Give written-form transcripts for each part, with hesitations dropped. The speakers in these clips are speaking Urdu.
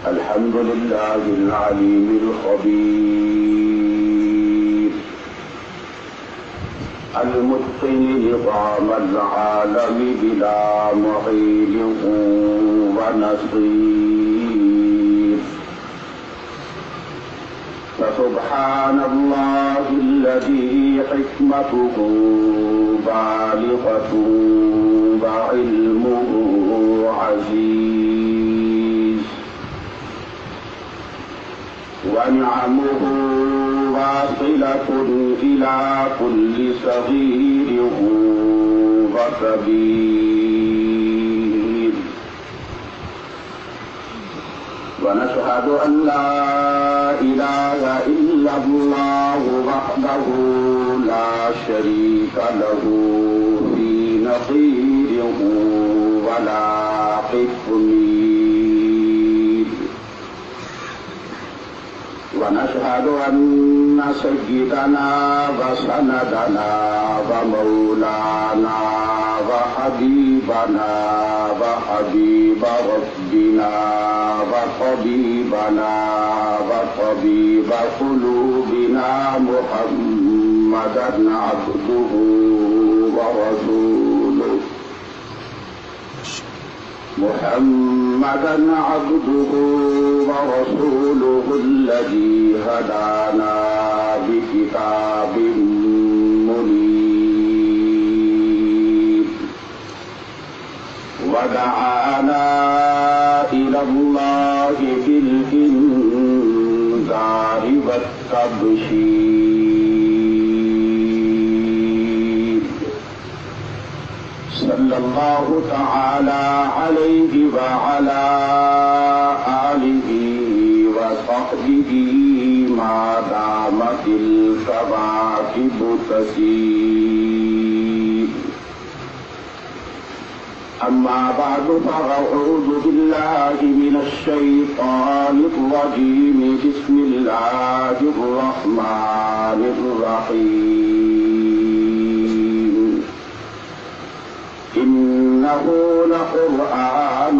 الحمد لله العليم الخبير المتقن نظام العالم بلا معين ونصير فسبحان الله الذي حكمته بالغة وعلمه عزيز ونعمه واصلة إلى كل صغير وكبير ونشهد أن لا إله إلا الله وحده لا شريك له في نظير ولا قطمير ونشهد أن سيدنا وسندنا ومولانا وحبيبنا وحبيب ربنا وطبيبنا وطبيب قلوبنا محمدا عبده ورسوله محمدا عبده ورسوله الذي هدانا بكتاب منير ودعانا إلى الله بالإنذار والتبشير صلى الله تعالى عليه وعلى آله وصحبه ما دامت الكواكب تسير أما بعد فأعوذ بالله من الشيطان الرجيم بسم الله الرحمن الرحيم إنه لقرآن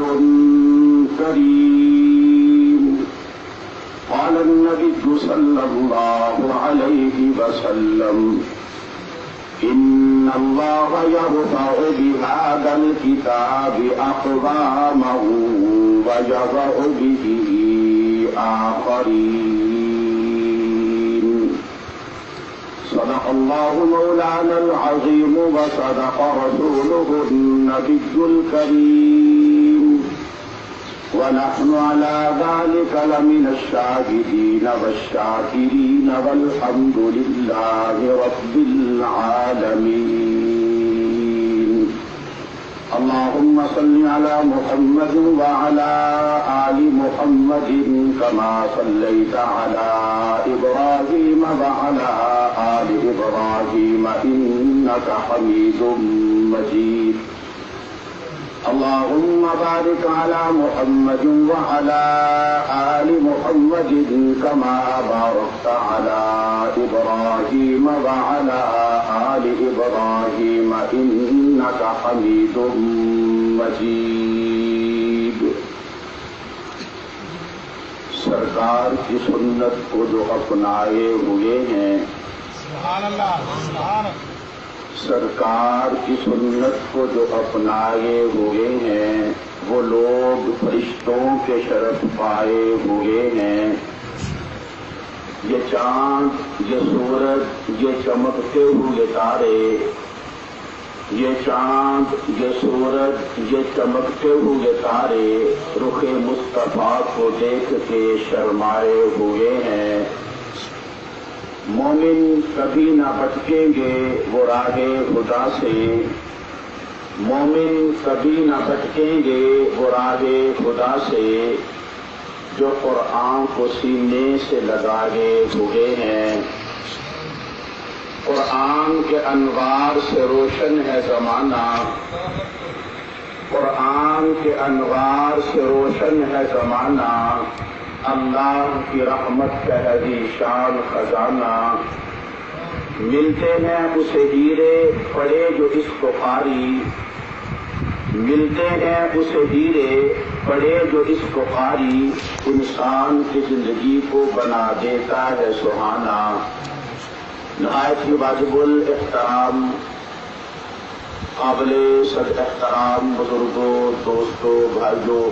كريم قال النبي صلى الله عليه وسلم إن الله يرفع بهذا الكتاب أقواما ويضع به آخرين صدق الله مولانا العظيم وصدق رسوله النبي الكريم ونحن على ذلك لمن الشاهدين والشاكرين والحمد لله رب العالمين اللهم صل على محمد وعلى آل محمد كما صليت على إبراهيم وعلى آل إبراهيم إنك حميد مجيد اللهم بارك على محمد وعلى آل محمد كما باركت على إبراهيم وعلى آل إبراهيم إنك حميد مجيد سرکار کی سنت کو جو اپنائے ہوئے ہیں سبحان اللہ سبحان اللہ سرکار کی سنت کو جو اپنائے ہوئے ہیں وہ لوگ فرشتوں کے شرف پائے ہوئے ہیں یہ چاند یہ سورج یہ چمکتے ہوئے تارے یہ چاند یہ سورج یہ چمکتے ہوئے تارے رخ مصطفیٰ کو دیکھ کے شرمائے ہوئے ہیں مومن کبھی نہ بھٹکیں گے وہ راہ خدا سے مومن کبھی نہ بھٹکیں گے وہ راہ خدا سے جو قرآن کو سینے سے لگائے ہوئے ہیں قرآن کے انوار سے روشن ہے زمانہ قرآن کے انوار سے روشن ہے زمانہ اللہ کی رحمت کا ہے ذی شان خزانہ ملتے ہیں اسے ہیرے پڑے جو اس کو قاری، ملتے ہیں اسے ہیرے پڑے جو اس کو قاری، انسان کی زندگی کو بنا دیتا ہے سہانا۔ نہایت ہی واجب الاحترام قابل صد احترام بزرگوں، دوستوں، بھائیوں،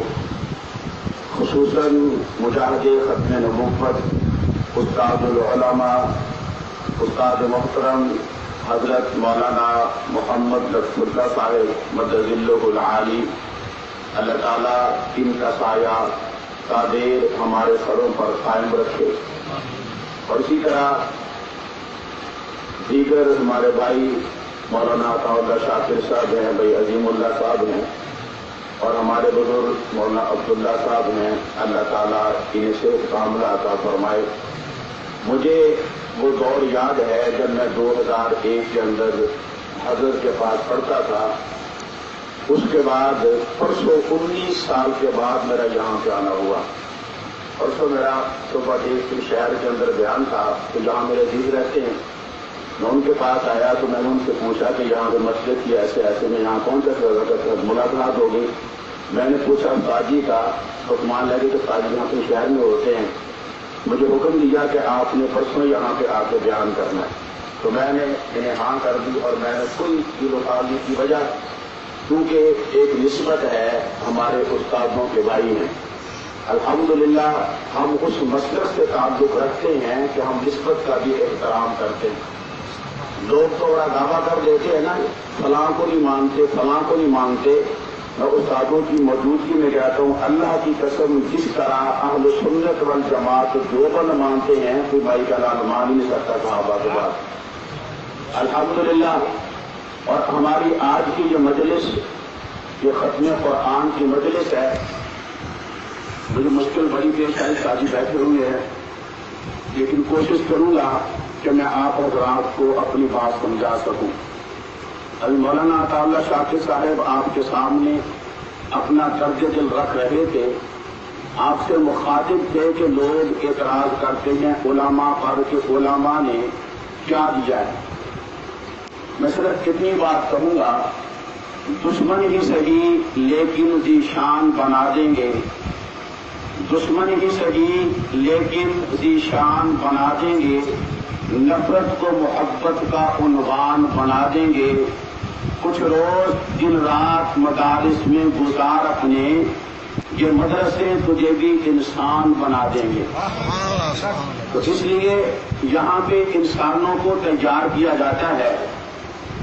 خصوصاً مجاہد ختم نبوت استاد العلماء استاد محترم حضرت مولانا محمد لطف اللہ صاحب مدد اللہ العالی، اللہ تعالیٰ ان کا سایہ تا دیر ہمارے سروں پر قائم رکھے، اور اسی طرح دیگر ہمارے بھائی مولانا عطا اللہ شاکر صاحب ہیں، بھائی عظیم اللہ صاحب ہیں، اور ہمارے بزرگ مولانا عبداللہ صاحب ہیں، اللہ تعالیٰ انہیں صحت کاملہ عطا فرمائے۔ مجھے وہ دور یاد ہے جب میں 2001 کے اندر حضرت کے پاس پڑھتا تھا، اس کے بعد پرسوں 19 سال کے بعد میرا یہاں پہ آنا ہوا۔ پرسوں میرا صبح ایک شہر کے اندر بیان تھا کہ جہاں میرے دید رہتے ہیں، میں ان کے پاس آیا تو میں نے ان سے پوچھا کہ یہاں پہ مسجد کی ایسے ایسے میں یہاں کون سا ملاقات ہو گئی۔ میں نے پوچھا تاجی کا، تو مان لگے کہ تاجی یہاں پہ شہر میں ہوتے ہیں، مجھے حکم دیا کہ آپ نے پرسوں یہاں پہ آ کے بیان کرنا ہے۔ تو میں نے انہیں ہاں کر دی، اور میں نے کوئی دل کی وجہ، کیونکہ ایک نسبت ہے، ہمارے استادوں کے بھائی ہیں، الحمدللہ ہم اس مسلک سے تعلق رکھتے ہیں کہ ہم نسبت کا بھی احترام کرتے ہیں۔ لوگ تو بڑا دعویٰ کر دیتے ہیں نا، فلاں کو نہیں مانتے، فلاں کو نہیں مانتے۔ میں استادوں کی موجودگی میں کہتا ہوں، اللہ کی قسم جس طرح اہل سنت والجماعت دیوبند مانتے ہیں، کوئی بھائی کا لال مان ہی نہیں سکتا صحابہ کے بعد، الحمدللہ۔ اور ہماری آج کی یہ مجلس، یہ ختم قرآن کی مجلس ہے، مجھے مشکل بڑی پیش آئی، ساتھی بیٹھے ہوئے ہیں، لیکن کوشش کروں گا کہ میں آپ حضرات کو اپنی بات سمجھا سکوں۔ ابھی مولانا عطا اللہ شاکر صاحب آپ کے سامنے اپنا درد دل رکھ رہے تھے، آپ سے مخاطب تھے کہ لوگ اعتراض کرتے ہیں علماء پر کہ علماء نے کیا دیا ہے۔ میں صرف اتنی بات کہوں گا، دشمن ہی صحیح لیکن ذی شان بنا دیں گے، دشمن ہی صحیح لیکن ذی شان بنا دیں گے، نفرت کو محبت کا عنوان بنا دیں گے، کچھ روز دن رات مدارس میں گزار اپنے، یہ مدرسے تجھے بھی انسان بنا دیں گے۔ تو اس لیے یہاں پہ انسانوں کو تیار کیا جاتا ہے،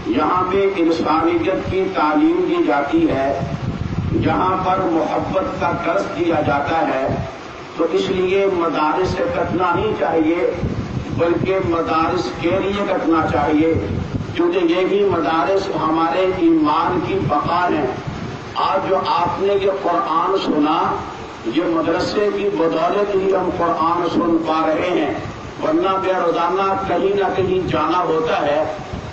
یہاں پہ انسانیت کی تعلیم دی جاتی ہے، جہاں پر محبت کا درس دیا جاتا ہے۔ تو اس لیے مدارس سے کٹنا نہیں چاہیے، بلکہ مدارس کے لیے کٹنا چاہیے، کیونکہ یہی مدارس ہمارے ایمان کی بقا ہیں۔ آج جو آپ نے یہ قرآن سنا، یہ مدرسے کی بدولت ہی ہم قرآن سن پا رہے ہیں، ورنہ بے روزانہ کہیں نہ کہیں جانا ہوتا ہے۔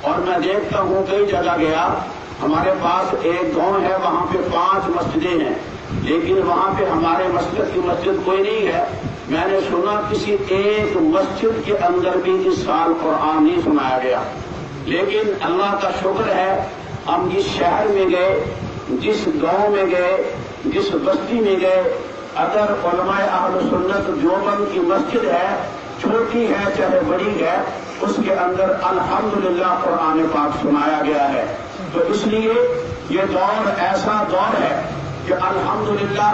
اور میں دیکھتا ہوں کئی جگہ گیا، ہمارے پاس ایک گاؤں ہے، وہاں پہ 5 مسجدیں ہیں، لیکن وہاں پہ ہمارے مسجد کی مسجد کوئی نہیں ہے۔ میں نے سنا کسی ایک مسجد کے اندر بھی اس سال قرآن نہیں سنایا گیا، لیکن اللہ کا شکر ہے، ہم جس شہر میں گئے، جس گاؤں میں گئے، جس بستی میں گئے، اگر علماء اہل سنت دیوبند کی مسجد ہے، چھوٹی ہے چاہے بڑی ہے، اس کے اندر الحمدللہ قرآن پاک سنایا گیا ہے۔ تو اس لیے یہ دور ایسا دور ہے کہ الحمدللہ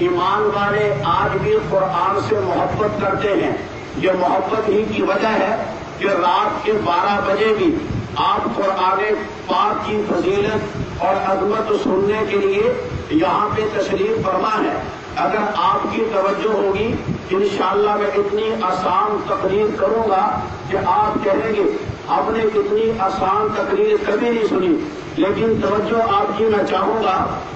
ایمان والے آج بھی قرآن سے محبت کرتے ہیں۔ یہ محبت ہی کی وجہ ہے کہ رات کے 12 بجے بھی آپ قرآن پاک کی فضیلت اور عظمت سننے کے لیے یہاں پہ تشریف فرما ہے۔ اگر آپ کی توجہ ہوگی، انشاءاللہ میں اتنی آسان تقریر کروں گا کہ آپ کہیں گے آپ نے اتنی آسان تقریر کبھی نہیں سنی، لیکن توجہ آپ کی میں چاہوں گا،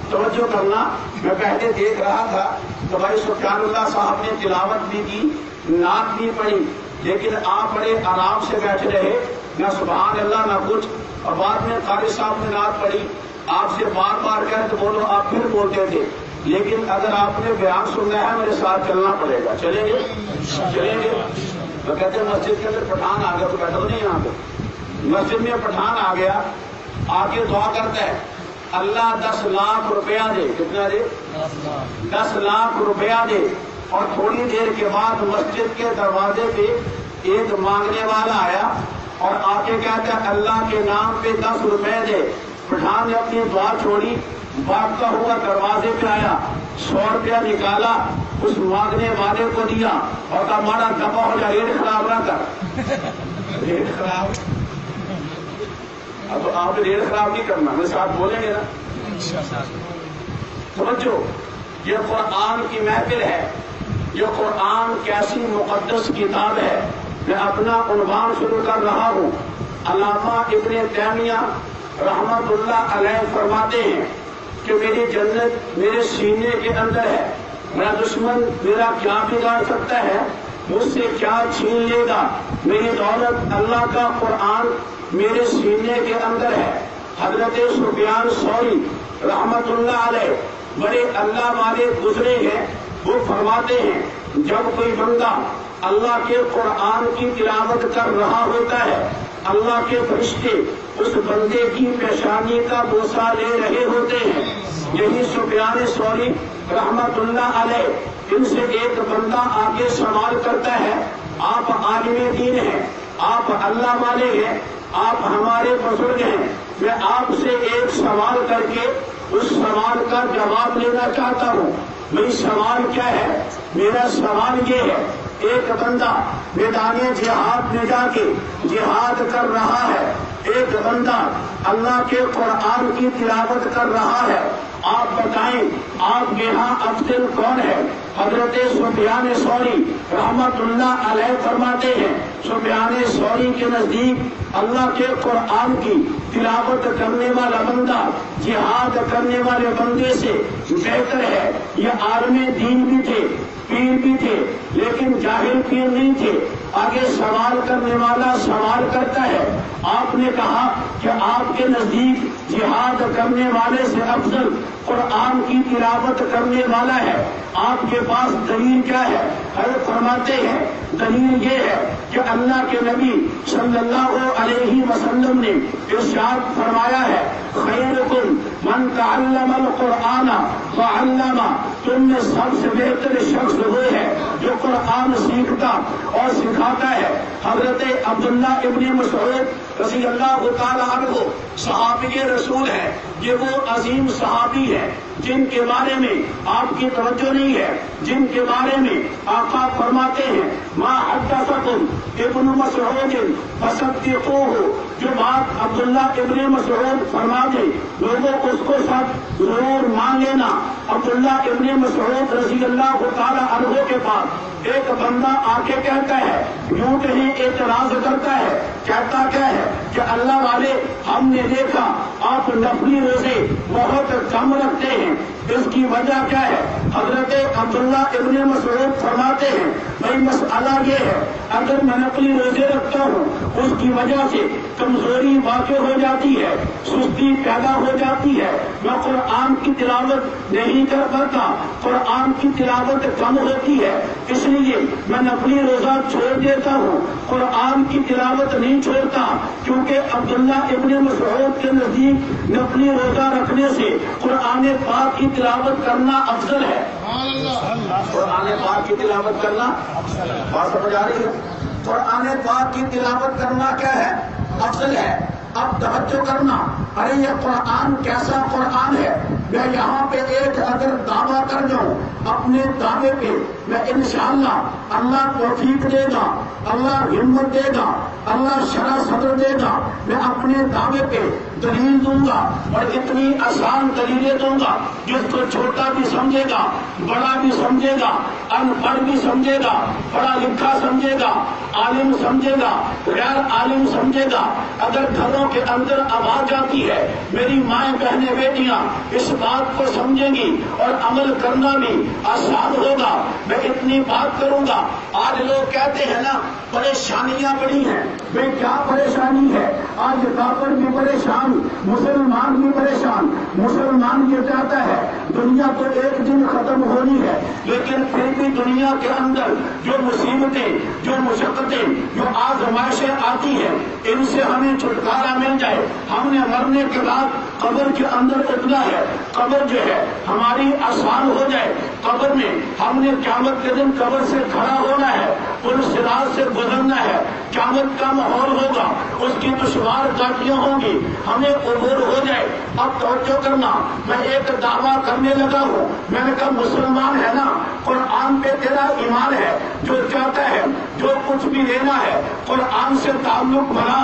توجہ کرنا۔ میں پہلے دیکھ رہا تھا تو بھائی سبحان اللہ صاحب نے تلاوت بھی کی، نعت بھی پڑھی، لیکن آپ بڑے آرام سے بیٹھے رہے، نہ سبحان اللہ نہ کچھ، اور بعد میں قاری صاحب نے نعت پڑھی، آپ سے بار بار کہے تو بولو، آپ پھر بولتے تھے۔ لیکن اگر آپ نے بیان سننا ہے میرے ساتھ چلنا پڑے گا، چلیں گے؟ چلیں گے؟ میں کہتے ہیں مسجد کے اندر پٹھان آ گیا تو بیٹھو نہیں یہاں پہ، مسجد میں پٹھان آ گیا، آگے دعا کرتا ہے اللہ 10 لاکھ روپیہ دے. کتنا دے؟ 10 لاکھ روپیہ دے. اور تھوڑی دیر کے بعد مسجد کے دروازے پہ ایک مانگنے والا آیا اور آ کے کہتا ہے اللہ کے نام پہ 10 روپے دے. پٹھان نے اپنی دعا چھوڑی، بھاگتا ہوا دروازے پہ آیا، 100 روپیہ نکالا، اس مانگنے والے کو دیا اور کہا ماڑا دفع ہو جا، ریٹ خراب نہ کر. ریٹ خراب؟ اب آپ ریٹ خراب نہیں کرنا، میرے ساتھ بولیں گے نا. سمجھو یہ قرآن کی محفل ہے، یہ قرآن کیسی مقدس کتاب ہے. میں اپنا عنوان شروع کر رہا ہوں. علامہ ابن تیمیہ رحمت اللہ علیہ فرماتے ہیں کہ میری جنت میرے سینے کے اندر ہے. میرا دشمن میرا کیا بگاڑ سکتا ہے، مجھ سے کیا چھین لے گا. میری دولت اللہ کا قرآن میرے سینے کے اندر ہے. حضرت سفیان ثوری رحمت اللہ علیہ بڑے اللہ والے گزرے ہیں. وہ فرماتے ہیں جب کوئی بندہ اللہ کے قرآن کی تلاوت کر رہا ہوتا ہے، اللہ کے فرشتے اس بندے کی پیشانی کا بوسہ لے رہے ہوتے ہیں. یہی سفیان ثوری رحمت اللہ علیہ، ان سے ایک بندہ آگے سوال کرتا ہے آپ عالم دین ہیں، آپ اللہ والے ہیں، آپ ہمارے بزرگ ہیں، میں آپ سے ایک سوال کر کے اس سوال کا جواب لینا چاہتا ہوں. میری سوال کیا ہے؟ میرا سوال یہ ہے ایک بندہ میدان جہاد میں جا کے جہاد کر رہا ہے، ایک بندہ اللہ کے قرآن کی تلاوت کر رہا ہے. آپ بتائیں آپ یہاں افضل کون ہے؟ حضرت سفیان ثوری رحمت اللہ علیہ فرماتے ہیں سفیان ثوری کے نزدیک اللہ کے قرآن کی تلاوت کرنے والا بندہ جہاد کرنے والے بندے سے بہتر ہے. یہ عالم دین بھی تھے، پیر بھی تھے، لیکن جاہل پیر نہیں تھے. آگے سوال کرنے والا سوال کرتا ہے آپ نے کہا کہ آپ کے نزدیک جہاد کرنے والے سے افضل قرآن کی تلاوت کرنے والا ہے، آپ کے پاس دلیل کیا ہے؟ حضرت فرماتے ہیں دلیل یہ ہے کہ اللہ کے نبی صلی اللہ علیہ وسلم نے ارشاد فرمایا ہے خیرکم من تعلم القرآن وعلم، تم میں سب سے بہتر شخص وہ ہے جو قرآن سیکھتا اور سکھاتا ہے. حضرت عبداللہ ابن مسعود رضی اللہ تعالی عنہ صحابی رسول ہے. یہ وہ عظیم صحابی ہے جن کے بارے میں آپ کی توجہ نہیں ہے، جن کے بارے میں آقا فرماتے ہیں ما حدثکم ابن مسعود فصدقوہ، جو بات عبداللہ ابن مسعود فرما دے لوگوں اس کو سب ضرور مان لینا. عبداللہ ابن مسعود رضی اللہ تعالی عنہ کے پاس ایک بندہ آ کے کہتا ہے، یوں کہیں اعتراض کرتا ہے، کہتا کیا ہے کہ اللہ والے ہم نے دیکھا آپ نفلی روزے بہت کم رکھتے ہیں، اس کی وجہ کیا ہے؟ حضرت عبداللہ ابن مسعود فرماتے ہیں بھائی مسئلہ یہ ہے اگر میں نفلی روزے رکھتا ہوں اس کی وجہ سے کمزوری واقع ہو جاتی ہے، سستی پیدا ہو جاتی ہے، میں قرآن کی تلاوت نہیں کر پاتا، قرآن کی تلاوت کم ہوتی ہے، اس لیے میں نفلی روزہ چھوڑ دیتا ہوں، قرآن کی تلاوت نہیں چھوڑتا. کیونکہ عبداللہ ابن مسعود کے نزدیک نفلی روزہ رکھنے سے قرآن پاک کی تلاوت کرنا افضل ہے. قرآن پاک کی تلاوت کرنا بات سمجھ آ رہی ہے؟ قرآن پاک کی تلاوت کرنا کیا ہے؟ افضل ہے. اب توجہ کرنا، ارے یہ قرآن کیسا قرآن ہے؟ میں یہاں پہ ایک اگر دعویٰ کر جاؤں اپنے دعوے پہ میں انشاءاللہ اللہ توفیق دے گا، اللہ ہمت دے گا، اللہ شرح صدر دے گا، میں اپنے دعوے پہ دلیل دوں گا اور اتنی آسان دلیلیں دوں گا جس کو چھوٹا بھی سمجھے گا، بڑا بھی سمجھے گا، ان پڑھ بھی سمجھے گا، پڑھا لکھا سمجھے گا، عالم سمجھے گا، غیر عالم سمجھے گا. اگر گھروں کے اندر آواز آتی ہے میری مائیں بہنیں بیٹیاں اس بات کو سمجھیں گی اور عمل کرنا بھی آسان ہوگا. میں اتنی بات کروں گا. آج لوگ کہتے ہیں نا پریشانیاں بڑی ہیں. بھئی کیا پریشانی ہے؟ آج کافر بھی پریشان، مسلمان بھی پریشان. مسلمان یہ چاہتا ہے دنیا تو ایک دن ختم ہونی ہے، لیکن پھر بھی دنیا کے اندر جو مصیبتیں، جو مشقتیں، جو آزمائشیں آتی ہیں، ان سے ہمیں چھٹکارا مل جائے. ہم نے مرنے کے بعد قبر کے اندر اتنا ہے، قبر جو ہے ہماری آسان ہو جائے. قبر میں ہم نے قیامت کے دن قبر سے کھڑا ہونا ہے، پل صراط سے گزرنا ہے. قیامت کا ماحول ہوگا، اس کی دشوار گاٹیاں ہوں گی، ہمیں عبور ہو جائے. اب توجہ کرنا، میں ایک دعویٰ کرنے لگا ہوں. میں نے کہا مسلمان ہے نا، قرآن پہ تیرا ایمان ہے، جو چاہتا ہے جو کچھ بھی لینا ہے قرآن سے تعلق بنا،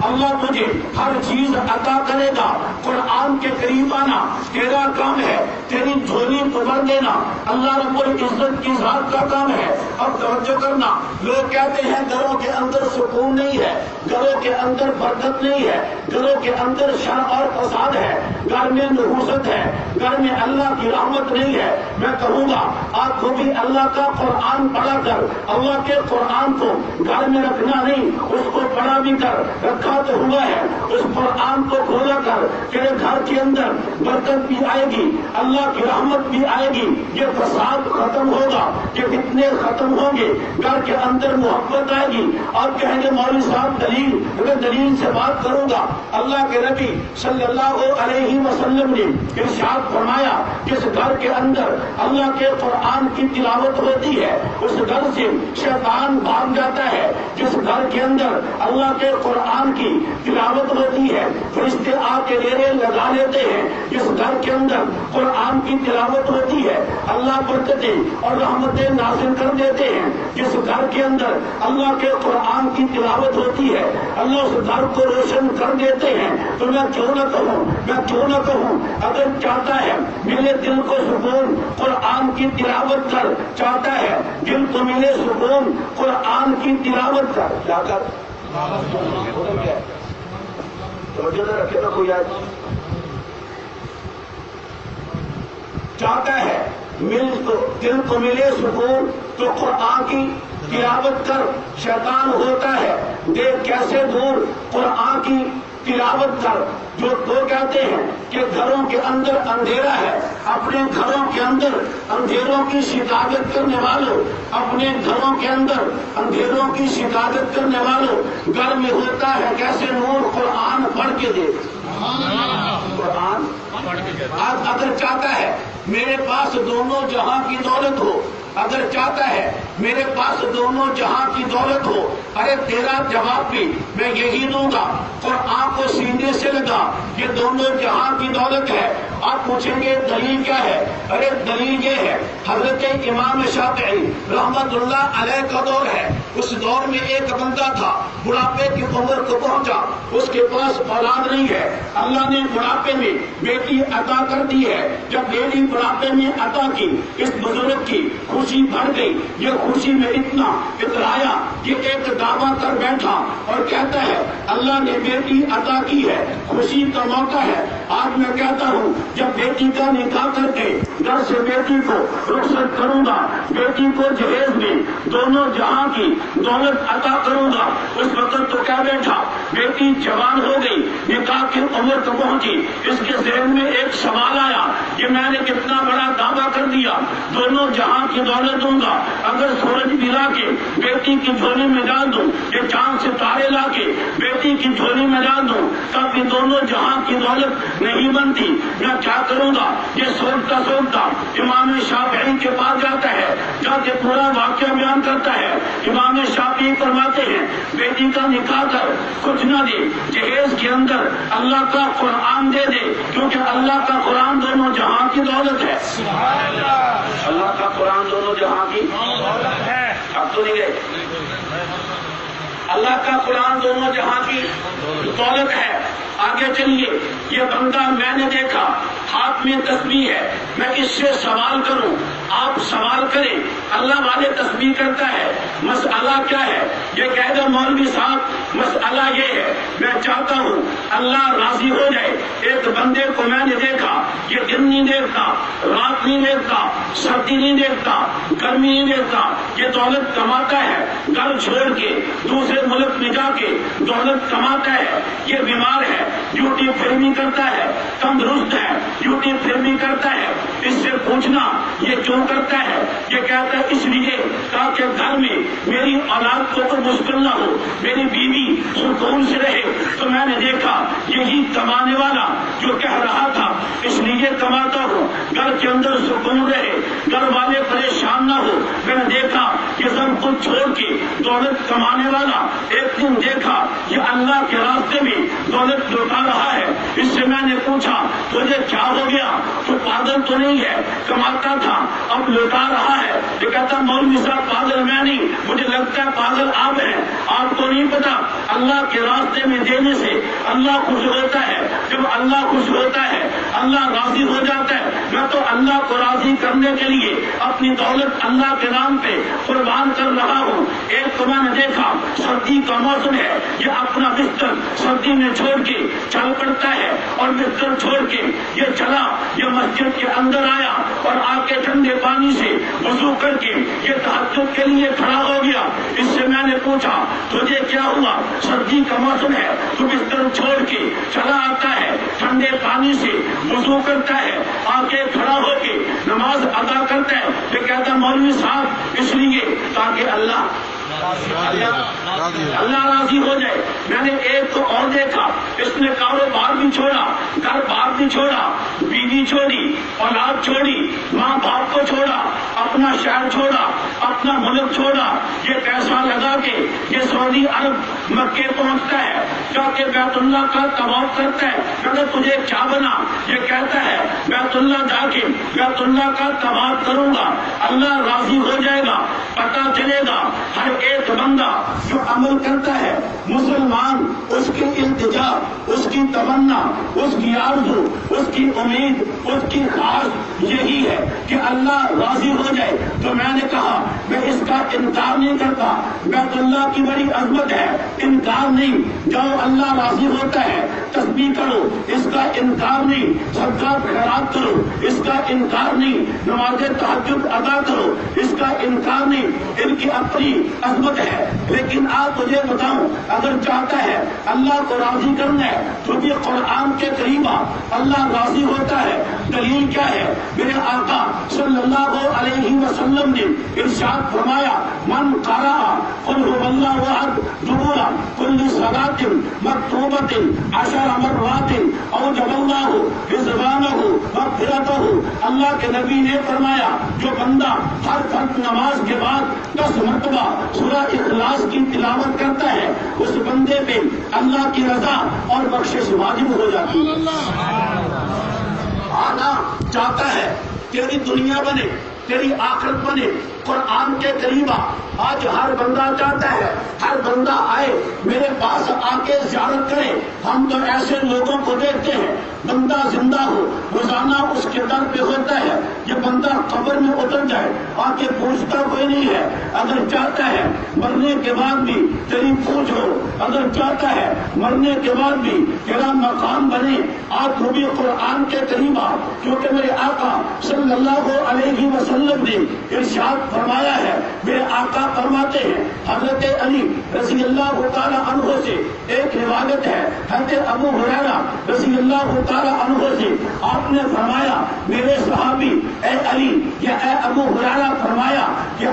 اللہ تجھے ہر چیز عطا کرے گا. قرآن کے قریب آنا تیرا کام ہے، تیری جھولی بھر دینا اللہ رب العزت کی ذات کا کام ہے. اب توجہ کرنا، لوگ کہتے ہیں گھروں کے اندر سکون نہیں ہے، گھروں کے اندر برکت نہیں ہے، گھروں کے اندر شر اور فساد ہے، گھر میں نحوست ہے، گھر میں اللہ کی رحمت نہیں ہے. میں کہوں گا آپ کو بھی اللہ کا قرآن پڑھا کر، اللہ کے قرآن کو گھر میں رکھنا نہیں، اس کو پڑھا بھی کر رکھا تو ہوا ہے. اس قرآن کو کھولا کر تیرے گھر کے اندر برکت بھی آئے گی، اللہ کی رحمت بھی آئے گی. یہ فساد ختم ہوگا، یہ فتنے ختم ہوں گے، گھر کے اندر محبت آئے گی. آپ کہیں گے مولوی صاحب دلیل، میں دلیل سے بات کروں گا. اللہ کے نبی صلی اللہ علیہ وسلم نے ارشاد فرمایا جس گھر کے اندر اللہ کے قرآن کی تلاوت ہوتی ہے اس گھر سے شیطان بھاگ جاتا ہے. جس گھر کے اندر اللہ کے قرآن کی تلاوت ہوتی ہے فرشتے آ کے ڈیرے لگا لیتے ہیں. جس گھر کے اندر قرآن کی تلاوت ہوتی ہے اللہ برکتیں اور رحمتیں نازل کر دیتے ہیں. جس گھر کے اندر اللہ کے قرآن کی تلاوت ہوتی ہے اللہ اس گھر کو روشن کر دیتے ہیں. تو میں کیوں نہ کہوں اگر چاہتا ہے میرے دل کو سکون قرآن کی تلاوت کر، چاہتا ہے دل کو ملے سکون قرآن کی تلاوت کر، کیا کر رکھے نا کوئی آج چاہتا ہے دل کو ملے سکون تو قرآن کی تلاوت کر. شیطان ہوتا ہے دیکھ کیسے دور، قرآن کی تلاوت کر. جو تو کہتے ہیں کہ گھروں کے اندر اندھیرا ہے، اپنے گھروں کے اندر اندھیروں کی شکایت کرنے والوں، اپنے گھروں کے اندر اندھیروں کی شکایت کرنے والوں، گھر میں ہوتا ہے کیسے نور، قرآن پڑھ کے دے. قرآن آج اگر چاہتا ہے میرے پاس دونوں جہاں کی دولت ہو، اگر چاہتا ہے میرے پاس دونوں جہاں کی دولت ہو، ارے تیرا جواب بھی میں یہی دوں گا. قرآن کو سینے سے لگا، یہ دونوں جہاں کی دولت ہے. آپ پوچھیں گے دلیل کیا ہے؟ ارے دلیل یہ ہے حضرت امام شافعی رحمت اللہ علیہ کا دور ہے. اس دور میں ایک بندہ تھا، بڑھاپے کی عمر کو پہنچا، اس کے پاس اولاد نہیں ہے. اللہ نے بڑھاپے میں بیٹی عطا کر دی ہے. جب بیٹی بڑھاپے میں عطا کی اس بزرگ کی خوشی بڑھ گئی. یہ خوشی میں اتنا اترایا کہ ایک دعویٰ کر بیٹھا اور کہتا ہے اللہ نے بیٹی عطا کی ہے، خوشی کا موقع ہے. آج میں کہتا ہوں جب بیٹی کا نکاح کر کے گھر سے بیٹی کو رخصت کروں گا، بیٹی کو جہیز میں دونوں جہاں کی دولت عطا کروں گا. اس وقت تو کیا بیٹھا، بیٹی جوان ہو گئی، نکاح کی عمر تو پہنچی. اس کے ذہن میں ایک سوال آیا کہ میں نے کتنا بڑا دعویٰ کر دیا، دونوں جہاں کی دولت دوں گا. اگر سورج بھی لا کے بیٹی کی جھولی میں ڈال دوں، یہ چاند ستارے لا کے بیٹی کی جھولی میں ڈال دوں، تب یہ دونوں جہاں کی دولت نہیں بنتی. میں کیا کروں گا؟ یہ سوچتا امام شافعی کے پاس جاتا ہے، جا کے پورا واقعہ بیان کرتا ہے. امام شافعی فرماتے ہیں بیٹی کا نکاح کر، کچھ نہ دے، جہیز کے اندر اللہ کا قرآن دے دے، کیونکہ اللہ کا قرآن دونوں جہاں کی دولت ہے. اللہ کا قرآن دونوں جہاں کی دولت ہے. اب تو نہیں گئے. اللہ کا قرآن دونوں جہاں کی دولت ہے. آگے چلیے. یہ بندہ میں نے دیکھا ہاتھ میں تسبیح ہے، میں اس سے سوال کروں آپ سوال کریں اللہ والے تسبیح کرتا ہے، مسئلہ کیا ہے؟ یہ کہہ دو مولوی صاحب مسئلہ یہ ہے، میں چاہتا ہوں اللہ راضی ہو جائے۔ ایک بندے کو میں نے دیکھا، یہ دن نہیں دیکھتا، رات نہیں دیکھتا، سردی نہیں دیکھتا، گرمی نہیں دیکھتا، یہ دولت کماتا ہے، گھر چھوڑ کے دوسرے ملک میں جا کے دولت کماتا ہے، یہ بیمار ہے، ڈیوٹی فلمی کرتا ہے، تندرست ہے، ڈیوٹی فلمی کرتا ہے، اس سے پوچھنا یہ کیوں کرتا ہے؟ یہ کہتا ہے اس لیے تاکہ گھر میں میری اولاد کو کوئی مشکل نہ ہو، میری بیوی سکون سے رہے۔ تو میں نے دیکھا یہی کمانے والا جو کہہ رہا تھا اس لیے کماتا ہوں گھر کے اندر سکون رہے، گھر والے پریشان نہ ہو، میں نے دیکھا یہ سب کچھ چھوڑ کے دولت کمانے والا ایک دن دیکھا یہ اللہ کے راستے میں دولت لوٹا رہا ہے۔ اس سے میں نے پوچھا تجھے کیا ہو گیا؟ تو پاگل تو نہیں ہے، کماتا تھا اب لوٹا رہا ہے۔ یہ کہتا مولوی صاحب پاگل میں نہیں، مجھے لگتا ہے پاگل آپ ہیں، آپ کو نہیں پتا اللہ کے راستے میں دینے سے اللہ خوش ہوتا ہے، جب اللہ خوش ہوتا ہے اللہ راضی ہو جاتا ہے۔ میں تو اللہ کو راضی کرنے کے لیے اپنی دولت اللہ کے نام پہ قربان کر رہا ہوں۔ ایک تو میں نے دیکھا سردی کا موسم ہے، یہ اپنا بستر سردی میں چھوڑ کے چل پڑتا ہے اور بستر چھوڑ کے یہ چلا، یہ مسجد کے اندر آیا اور آ کے ٹھنڈے پانی سے وضو کر کے یہ تہجد کے لیے کھڑا ہو گیا۔ اس سے میں نے پوچھا تجھے کیا ہوا؟ سردی کا موسم ہے، تو بستر چھوڑ کے چلا آتا ہے، ٹھنڈے پانی سے وضو کرتا ہے، آ کے کھڑا ہو کے نماز ادا کرتا ہے۔ یہ کہتا مولوی صاحب اس لیے تاکہ اللہ راضی ہو جائے۔ میں نے ایک کو اور دیکھا، اس نے کاروبار بھی چھوڑا، گھر بار بھی چھوڑا، بیوی چھوڑی، اولاد چھوڑی، ماں باپ کو چھوڑا، اپنا شہر چھوڑا، اپنا ملک چھوڑا، یہ پیسہ لگا کے یہ سعودی عرب مکے پہنچتا ہے، جا کے بیت اللہ کا طواف کرتا ہے۔ کہتا تجھے کیا بنا؟ یہ کہتا ہے بیت اللہ جا کے بیت اللہ کا طواف کروں گا، اللہ راضی ہو جائے گا۔ پتہ چلے گا ہر ایک بندہ جو عمل کرتا ہے مسلمان، اس کی التجا، اس کی تمنا، اس کی آرزو، اس کی امید، اس کی خواہش یہی ہے کہ اللہ راضی ہو جائے۔ تو میں نے کہا میں اس کا انکار نہیں کرتا، بیت اللہ کی بڑی عظمت ہے، انکار نہیں، جاؤ اللہ راضی ہوتا ہے، تسبیح کرو، اس کا انکار نہیں، صدقہ خیرات کرو، اس کا انکار نہیں، نماز تہجد ادا کرو، اس کا انکار نہیں، ان کی اپنی عظمت ہے۔ لیکن آپ مجھے بتاؤں اگر چاہتا ہے اللہ کو راضی کرنا ہے تو یہ قرآن کے قریب اللہ راضی ہوتا ہے۔ دلیل کیا ہے؟ میرے آقا صلی اللہ علیہ وسلم نے ارشاد فرمایا من قرأ قل هو اللہ احد دبر کل صلاۃ مکتوبۃ 10 مرات اوجب اللہ رضوانہ مغفرتہ۔ اللہ کے نبی نے فرمایا جو بندہ ہر فرض نماز کے بعد 10 مرتبہ سورہ اخلاص کی تلاوت کرتا ہے اس بندے پہ اللہ کی رضا اور بخشش واجب ہو جاتی ہے۔ آنا چاہتا ہے تیری دنیا بنے، تیری آخرت بنے، قرآن کے قریب آج ہر بندہ چاہتا ہے ہر بندہ آئے میرے پاس آ کے زیارت کرے۔ ہم تو ایسے لوگوں کو دیکھتے ہیں بندہ زندہ ہو روزانہ اس کے در پہ ہوتا ہے، یہ بندہ قبر میں اتر جائے آ کے پوچھتا کوئی نہیں ہے۔ اگر چاہتا ہے مرنے کے بعد بھی تیری پوچھ ہو، اگر چاہتا ہے مرنے کے بعد بھی تیرا مقام بنے، آپ بھی قرآن کے قریب آ، کیونکہ میرے آقا صلی اللہ علیہ وسلم نے ارشاد فرمایا ہے، میرے آقا فرماتے ہیں حضرت علی رضی اللہ تعالی عنہ سے ایک روایت ہے، حضرت ابو ہریرہ رضی اللہ تعالی عنہ سے آپ نے فرمایا میرے صحابی اے علی یا اے ابو ہریرہ فرمایا کہ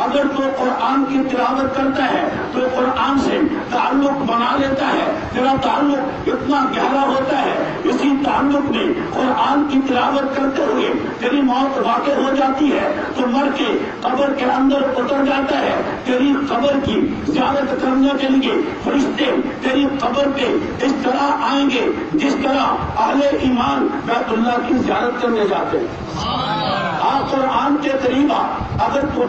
اگر تو قرآن کی تلاوت کرتا ہے تو قرآن سے تعلق بنا لیتا ہے، تیرا تعلق اتنا گہرا ہوتا ہے، اسی تعلق میں قرآن کی تلاوت کرتے ہوئے تیری موت واقع ہو جاتی ہے تو مر کے قبر کے اندر اتر جاتا ہے، تیری قبر کی زیارت کرنے کے لیے فرشتے تیری قبر پہ اس طرح آئیں گے جس طرح اہل ایمان بیت اللہ کی زیارت کرنے جاتے ہیں۔ قرآن کے قریب اگر تو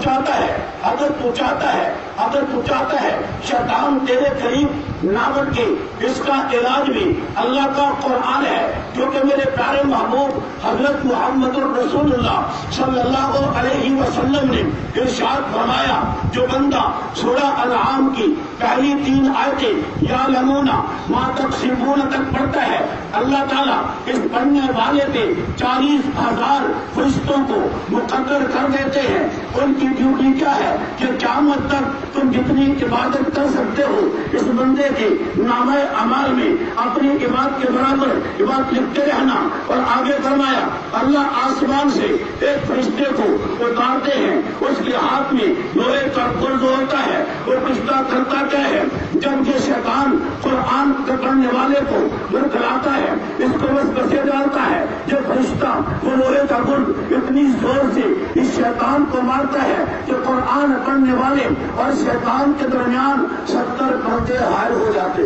چاہتا ہے شیطان تیرے قریب نہ بڑھ کے، اس کا علاج بھی اللہ کا قرآن ہے، کیونکہ میرے پیارے محبوب حضرت محمد الرسول اللہ صلی اللہ علیہ وسلم نے ارشاد فرمایا، جو بندہ سورہ انعام کی پہلی 3 آیتیں یعلمون ما تکسبون تک پڑھتا ہے، اللہ تعالیٰ اس پڑھنے والے پہ 40,000 فرشتوں کو مقرر کر دیتے ہیں۔ ان کی ڈیوٹی کیا ہے کہ قیامت تک تم جتنی عبادت کر سکتے ہو اس بندے کے نامہ اعمال میں اپنی عبادت کے برابر عبادت لکھتے رہنا۔ اور آگے فرمایا، اللہ آسمان سے ایک فرشتے کو اتارتے ہیں، اس کے ہاتھ میں لوہے کا گرز ہوتا ہے، وہ فرشتہ کرتا کیا ہے، جب یہ شیطان قرآن پڑھنے والے کو برکھلاتا ہے، اس کو بس بسے ڈالتا ہے، جب فرشتہ وہ لوہے کا گرز اتنی زور سے اس شیطان کو مارتا ہے کہ قرآن پڑھنے والے اور شیطان کے درمیان 70 پردے حائل ہو جاتے۔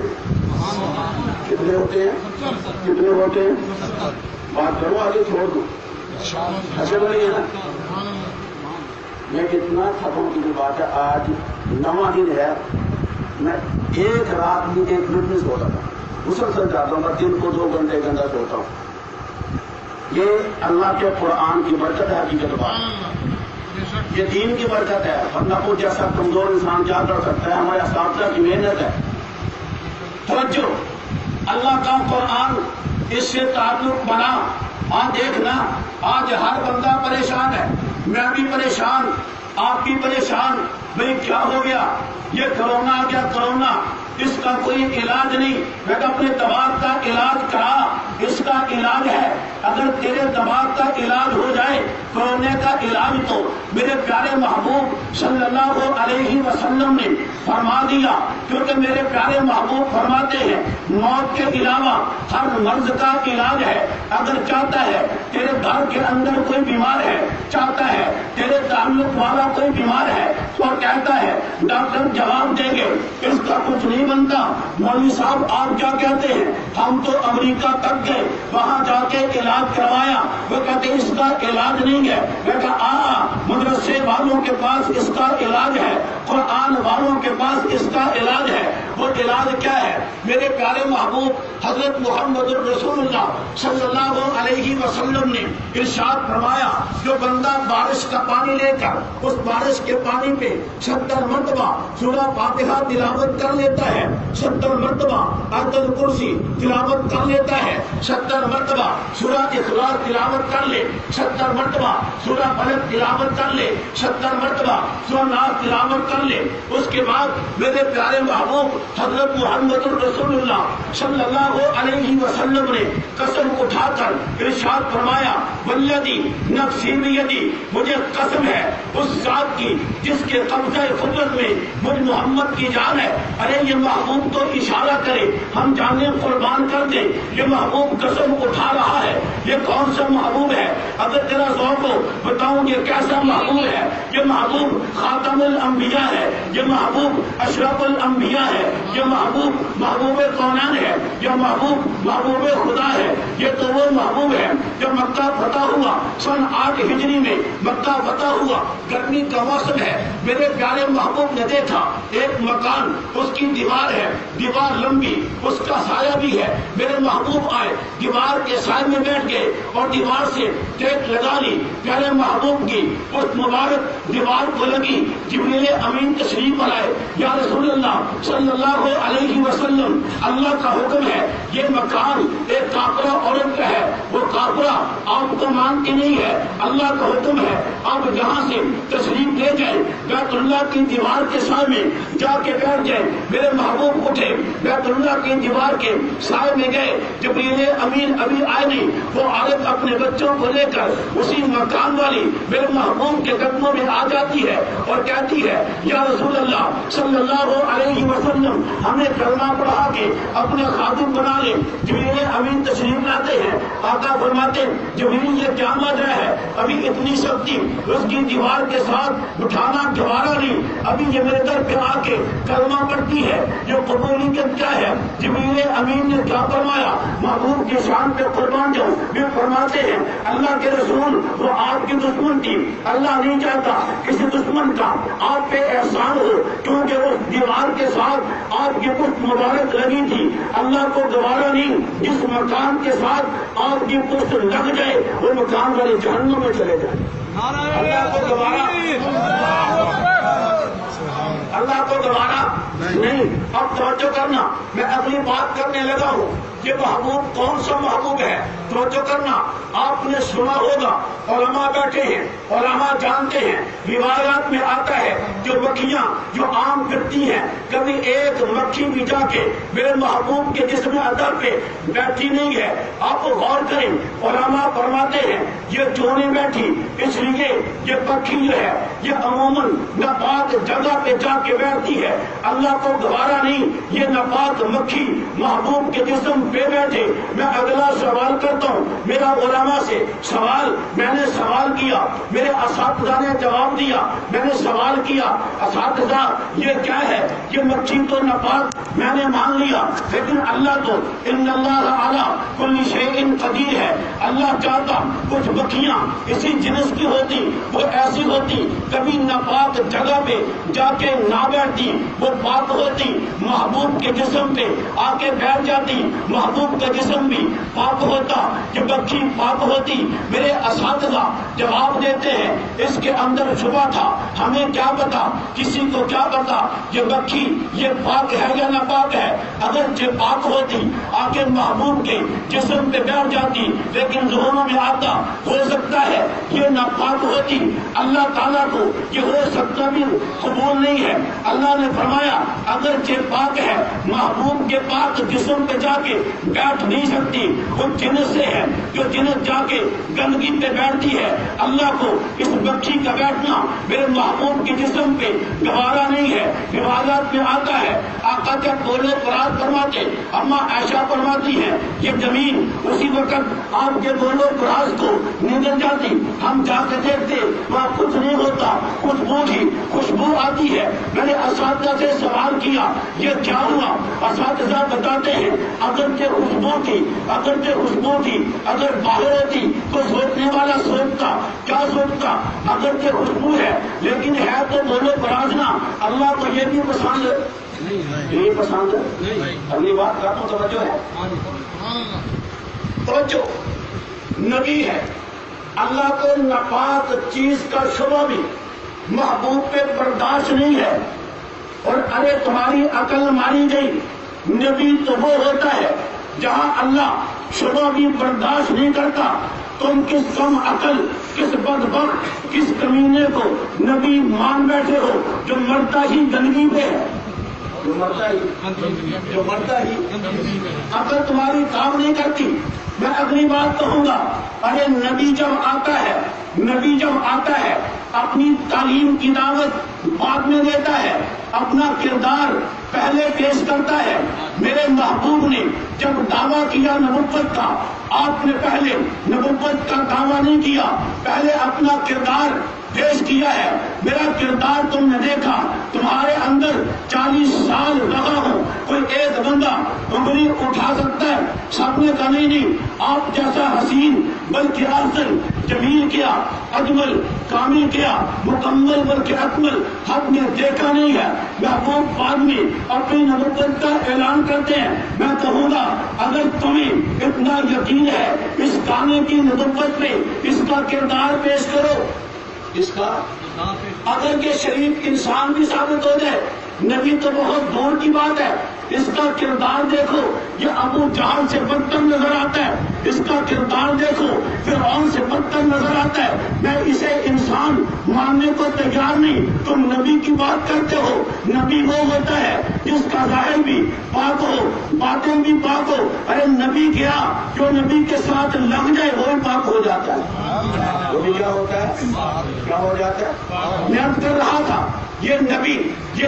کتنے ہوتے ہیں؟ کتنے ہوتے ہیں؟ بات کرو، آگے چھوڑ دو، ایسے بڑی ہے نا۔ میں کتنا تھکوں کی بات ہے، آج 9واں دن ہے، میں ایک رات میں 1 منٹ نہیں سوتا تھا، مسلسل جاتا ہوں، میں دن کو 2 گھنٹے 1 گھنٹہ سوتا ہوں۔ یہ اللہ کے قرآن کی برکت ہے، حقیقت بات، یہ دین کی برکت ہے، ورنہ کو جیسا کمزور انسان کیا کر سکتا ہے، ہمارے اساتذہ کی محنت ہے۔ توجہ، اللہ کا قرآن، اس سے تعلق بنا۔ آج دیکھنا، آج ہر بندہ پریشان ہے، میں بھی پریشان، آپ بھی پریشان، بھئی کیا ہو گیا، یہ کرونا آ گیا، کرونا، اس کا کوئی علاج نہیں۔ میں تو اپنے دماغ کا علاج کرا، اس کا علاج ہے۔ اگر تیرے دماغ کا علاج ہو جائے، کرونے کا علاج تو میرے پیارے محبوب صلی اللہ علیہ وسلم نے فرما دیا، کیونکہ میرے پیارے محبوب فرماتے ہیں موت کے علاوہ ہر مرض کا علاج ہے۔ اگر چاہتا ہے تیرے گھر کے اندر کوئی بیمار ہے، چاہتا ہے تیرے تعلق والا کوئی بیمار ہے، تو کہتا ہے ڈاکٹر جواب دیں گے اس کا کچھ نہیں بنتا، مولوی صاحب آپ کیا کہتے ہیں، ہم تو امریکہ تک گئے، وہاں جا کے علاج کروایا، وہ کہتے اس کا علاج نہیں ہے۔ میں کہا مدرسے والوں کے پاس اس کا علاج ہے، قرآن والوں کے پاس اس کا علاج ہے۔ وہ علاج کیا ہے؟ میرے پیارے محبوب حضرت محمد الرسول اللہ صلی اللہ علیہ وسلم نے ارشاد فرمایا، جو بندہ بارش کا پانی لے کر اس بارش کے پانی پہ 70 مرتبہ سورہ فاتحہ تلاوت کر لیتا ہے، 70 مرتبہ آیت الکرسی تلاوت کر لیتا ہے، 70 مرتبہ سورہ اخلاص تلاوت کر لے، 70 مرتبہ سورہ فلق تلاوت کر لے، 70 مرتبہ سورہ ناس تلاوت کر لے، اس کے بعد میرے پیارے محبوب حضرت محمد الرسول اللہ صلی اللہ علیہ وسلم نے قسم اٹھا کر ارشاد فرمایا، والذی نفسی بیدی، مجھے قسم ہے اس ذات کی جس کے قبضہ قدرت میں مجھ محمد کی جان ہے۔ ارے یہ محبوب تو اشارہ کرے، ہم جانیں قربان کر دیں، یہ محبوب قسم اٹھا رہا ہے، یہ کون سا محبوب ہے؟ اگر تیرا ذوق ہو بتاؤں یہ کیسا محبوب ہے؟ یہ محبوب خاتم الانبیاء ہے، یہ محبوب اشرف الانبیاء ہے، یہ محبوب محبوب کونان ہے، یہ محبوب محبوب خدا ہے۔ یہ تو وہ محبوب ہے جب مکہ فتح ہوا سن 8 ہجری میں، مکہ فتح ہوا، گرمی کا موسم ہے، میرے پیارے محبوب نے دیکھا ایک مکان، اس کی دیوار ہے، دیوار لمبی، اس کا سایہ بھی ہے، میرے محبوب آئے، دیوار کے سائے میں بیٹھ گئے اور دیوار سے ٹیک لگا لی، پیارے محبوب کی اس مبارک دیوار کو لگی، جبریل امین تشریف لائے، یا رسول اللہ صلی اللہ علیہ وسلم، اللہ کا حکم ہے یہ مکان ایک کافرہ عورت کا ہے، وہ کافرہ آپ کو مانتی نہیں ہے، اللہ کا حکم ہے آپ یہاں سے تشریف لے جائیں، بیت اللہ کی دیوار کے سامنے جا کے بیٹھ جائیں۔ میرے محبوب اٹھے، بیت اللہ کی دیوار کے سائے میں گئے، جبریل امین ابھی آئے نہیں، وہ عورت اپنے بچوں کو لے کر اسی مکان والی میرے محبوب کے قدموں میں آ جاتی ہے اور کہتی ہے، یا رسول اللہ صلی اللہ علیہ وسلم، ہمیں کلمہ پڑھا کے اپنے خادم بنا لے۔ جبریل امین تشریف لاتے ہیں، آقا فرماتے جبریل یہ کیا ماجرا ہے، ابھی اتنی سختی اس کی دیوار کے ساتھ اٹھانا گوارا نہیں، ابھی یہ میرے در پہ آ کے کلمہ پڑھتی ہے، یہ قبولیت کیا ہے؟ جبریل امین نے کیا فرمایا؟ محبوب کی شان پہ قربان جاؤں، یہ فرماتے ہیں اللہ کے رسول وہ آپ کی دشمن تھی، اللہ نہیں چاہتا کسی دشمن کا آپ پہ احسان ہو، کیونکہ اس دیوار کے ساتھ آپ کی کچھ مبارک لگی تھی، اللہ کو دوبارہ نہیں، جس مکان کے ساتھ آپ کی پشت لگ جائے وہ مکان والے جہنم میں چلے جائیں۔ اللہ کو دوبارہ نہیں۔ اب توجہ کرنا، میں اگلی بات کرنے لگا ہوں۔ یہ محبوب کون سا محبوب ہے؟ توجہ کرنا، آپ نے سنا ہوگا، علماء بیٹھے ہیں، علماء جانتے ہیں، روایات میں آتا ہے جو مکھیاں جو عام پھرتی ہیں، کبھی ایک مکھی بھی جا کے میرے محبوب کے جسم اندر پہ بیٹھی نہیں ہے۔ آپ غور کریں، علماء فرماتے ہیں یہ کیوں نہیں بیٹھی؟ اس لیے یہ مکھی جو ہے یہ عموماً ناپاک جگہ پہ جا کے بیٹھتی ہے، اللہ کو گوارا نہیں یہ ناپاک مکھی محبوب کے جسم پہ بیٹھے۔ میں اگلا سوال کرتا ہوں، میرا علماء سے سوال، میں نے سوال کیا، میرے اساتذہ نے جواب دیا، میں نے سوال کیا اساتذہ یہ کیا ہے؟ یہ مکھی تو ناپاک میں نے مان لیا، لیکن اللہ تو ان اللہ علی کل شیء قدیر ہے۔ اللہ چاہتا کچھ مکھیاں اسی جنس کی ہوتی، وہ ایسی ہوتی کبھی ناپاک جگہ پہ جا کے نہ بیٹھتی، وہ پاک ہوتی، محبوب کے جسم پہ آ کے بیٹھ جاتی، محبوب کا جسم بھی پاک ہوتا، یہ مکھی پاک ہوتی۔ میرے اساتذہ جواب دیتے ہیں اس کے اندر شبہ تھا، ہمیں کیا پتا، کسی کو کیا پتا یہ مکھی یہ پاک ہے یا ناپاک ہے؟ اگر یہ پاک ہوتی آ کے محبوب کے جسم پہ بیٹھ جاتی، لیکن ذہنوں میں آتا ہو سکتا ہے یہ ناپاک ہوتی، اللہ تعالیٰ کو یہ ہو سکتا بھی قبول نہیں ہے۔ اللہ نے فرمایا اگر یہ پاک ہے، محبوب کے پاک جسم پہ جا کے بیٹھ نہیں سکتی، وہ جنس سے ہے جو جنس جا کے گندگی پہ بیٹھتی ہے۔ اللہ کو اس مکھی کا بیٹھنا میرے محبوب کے جسم پہ گوارا نہیں ہے۔ روایات میں آتا ہے آقا کے بولے قرآن فرماتے، اما عائشہ فرماتی ہیں یہ زمین اسی وقت آپ کے بولو قرآن کو نگل جاتی، ہم جا کے دیکھتے وہاں کچھ نہیں ہوتا، خوشبو آتی ہے۔ میں نے اساتذہ سے سوال کیا یہ کیا ہوا؟ اساتذہ بتاتے ہیں اگر خوشبو تھی اگر باہر ہوتی تو سوچنے والا سوچتا کیا سوچتا؟ اگر یہ خوشبو ہے لیکن ہے تو بولو پرازنا، اللہ کو یہ بھی پسند ہے، یہ پسند ہے۔ اگلی بات کا تو توجہ ہے، توجہ، نبی ہے، اللہ کو ناپاک چیز کا شبہ بھی محبوب پہ برداشت نہیں ہے۔ اور ارے تمہاری عقل ماری گئی، نبی تو وہ ہوتا ہے جہاں اللہ شبہ بھی برداشت نہیں کرتا۔ تم کس کم عقل، کس بدبخت، کس کمینے کو نبی مان بیٹھے ہو جو مرتا ہی گندگی پہ ہے، جو مرتا ہی عقل تمہاری کام نہیں کرتی۔ میں اگلی بات کہوں گا، ارے نبی جب آتا ہے اپنی تعلیم کی دعوت بعد میں دیتا ہے، اپنا کردار پہلے پیش کرتا ہے۔ میرے محبوب نے جب دعویٰ کیا نبوت کا، آپ نے پہلے نبوت کا دعویٰ نہیں کیا، پہلے اپنا کردار پیش کیا ہے۔ میرا کردار تم نے دیکھا، تمہارے اندر 40 سال رہا ہوں، کوئی ایک بندہ انگلی اٹھا سکتا ہے؟ سب نے کہا نہیں، آپ جیسا حسین بلکہ افضل، جمیل کیا، اجمل، کامل کیا، مکمل بلکہ اکمل ہم نے دیکھا نہیں ہے۔ محبوب بعد میں اپنی نبوت کا اعلان کرتے ہیں۔ میں کہوں گا اگر تمہیں اتنا یقین ہے اس گانے کی نبوت پہ، اس کا کردار پیش کرو، اس کا اگر یہ شریف انسان بھی ثابت ہو جائے، نبی تو بہت دور کی بات ہے، اس کا کردار دیکھو، یہ ابو جہل سے بدتر نظر آتا ہے، اس کا کردار دیکھو فرعون سے بدتر نظر آتا ہے۔ میں اسے انسان ماننے کو تیار نہیں، تم نبی کی بات کرتے ہو۔ نبی وہ ہوتا ہے جس کا ظاہر بھی پاک ہو، باطن بھی پاک ہو۔ ارے نبی کیا جو نبی کے ساتھ لگ جائے وہی پاک ہو جاتا ہے، وہ بھی کیا ہوتا ہے، کیا ہو جاتا ہے۔ میں اب کر رہا تھا یہ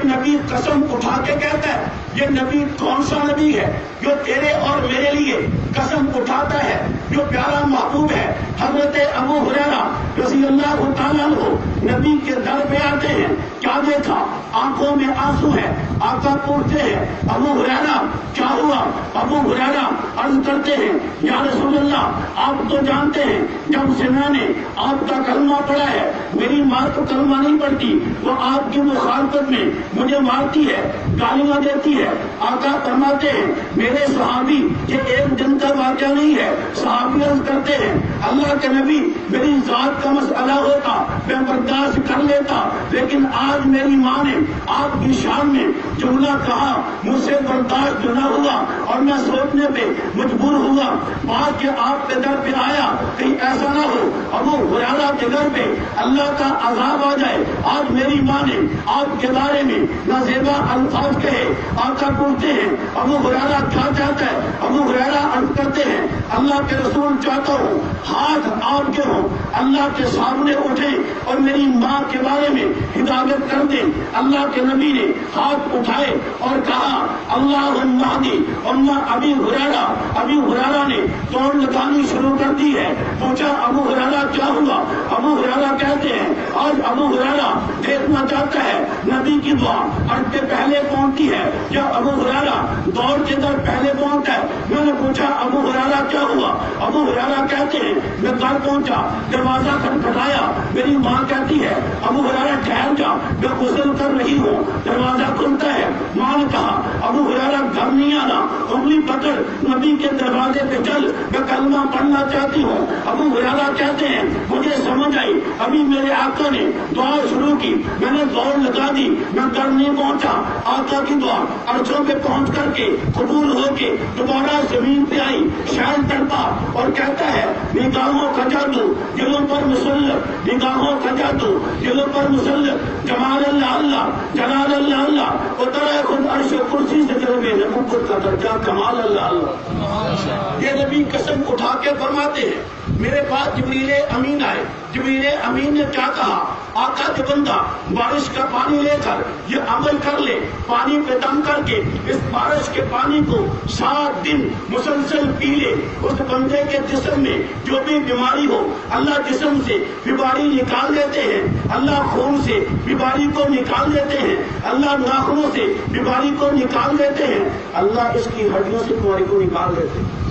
نبی قسم اٹھا کے کہتا ہے، یہ نبی کون سا نبی ہے جو تیرے اور میرے لیے قسم اٹھاتا ہے جو پیارا محبوب ہے حضرت ابو ہریرہ رضی اللہ تعالیٰ عنہ نبی کے در پہ آتے ہیں. کیا دیکھا؟ آنکھوں میں آنسو ہے. آقا پوچھتے ہیں ابو ہریرہ کیا ہوا؟ ابو ہریرہ عرض کرتے ہیں یا رسول اللہ آپ تو جانتے ہیں جب سے میں نے آپ کا کلمہ پڑھا ہے میری ماں تو کلمہ نہیں پڑھتی، وہ آپ کی مخالفت میں مجھے مارتی ہے، گالیاں دیتی ہے. آقا فرماتے ہیں میرے صحابی یہ ایک دن کا واقعہ نہیں ہے. صحابی عرض کرتے ہیں اللہ کے نبی میری ذات کا مسئلہ ہوتا میں برداشت کر لیتا، لیکن آج میری ماں نے آپ کی شان میں جملہ کہا مجھ سے برداشت نہ ہوا اور میں سوچنے پہ مجبور ہوا. بات کہ آپ کے در پہ آیا کہیں ایسا نہ ہو ابو ہریرہ کے گھر پہ اللہ کا عذاب آ جائے. آج میری ماں نے آپ کے بارے میں نازیبا الفاظ کہے. آقا پوچھتے ہیں ابو ہریرہ کیا چاہتا ہے؟ ابو ہریرہ عرض کرتے ہیں اللہ کے رسول چاہتا ہوں ہاتھ آپ کے ہوں، اللہ کے سامنے اٹھے اور میری ماں کے بارے میں ہدایت کر دیں. اللہ کے نبی نے ہاتھ اٹھائے اور کہا اللہم اہدی اما ابی ہریرہ. ابی ہریرہ نے دوڑ لگانی شروع کر دی ہے. پوچھا ابو ہریرہ کیا ہوا؟ ابو ہریرہ کہتے ہیں آج ابو ہریرہ دیکھنا چاہتا ہے نبی کی دعا عرض کے پہلے پہنچتی ہے کیا ابو ہریرہ دوڑ کے در پہلے پہنچا ہے. میں نے پوچھا ابو ہریرہ کیا ہوا؟ ابو ہریرہ کہتے ہیں میں گھر پہنچا دروازہ کھٹکھٹایا میری ماں کہتی ہے ابو ہریرہ ٹھہر جا میں غسل کر رہی ہوں. دروازہ کھلتا ہے. ماں نے کہا ابو ہریرہ گھر نہیں آنا، انگلی پکڑ نبی کے دروازے پہ چل میں کلمہ پڑھنا چاہتی ہوں. ابو ہریرہ کہتے ہیں مجھے سمجھ آئی ابھی میرے آقا نے دعا شروع کی میں نے دوڑ لگا دی میں گھر نہیں پہنچا. آقا کی دعا عرشوں پہ پہنچ کر کے قبول ہو کے دوبارہ زمین پہ آئی. شاید تڑپا اور کہتا ہے نگاہوں کا جادو دلوں پر مسلط، نگاہوں کا جادو دلوں پر مسلط، جمال اللہ اللہ جلال اللہ اللہ اترا خود عرش و کرسی سے جلوے نبوت کا درجہ کمال اللہ اللہ. یہ نبی قسم اٹھا کے فرماتے ہیں میرے پاس جبریل امین آئے. جبریل امین نے کیا کہا آقا کے بندہ بارش کا پانی لے کر یہ عمل کر لے، پانی پہ دم کر کے اس بارش کے پانی کو 7 دن مسلسل پی لے. اس بندے کے جسم میں جو بھی بیماری ہو اللہ جسم سے بیماری نکال دیتے ہیں، اللہ خون سے بیماری کو نکال دیتے ہیں، اللہ ناخنوں سے بیماری کو نکال دیتے ہیں، اللہ اس کی ہڈیوں سے بیماری کو نکال دیتے ہیں.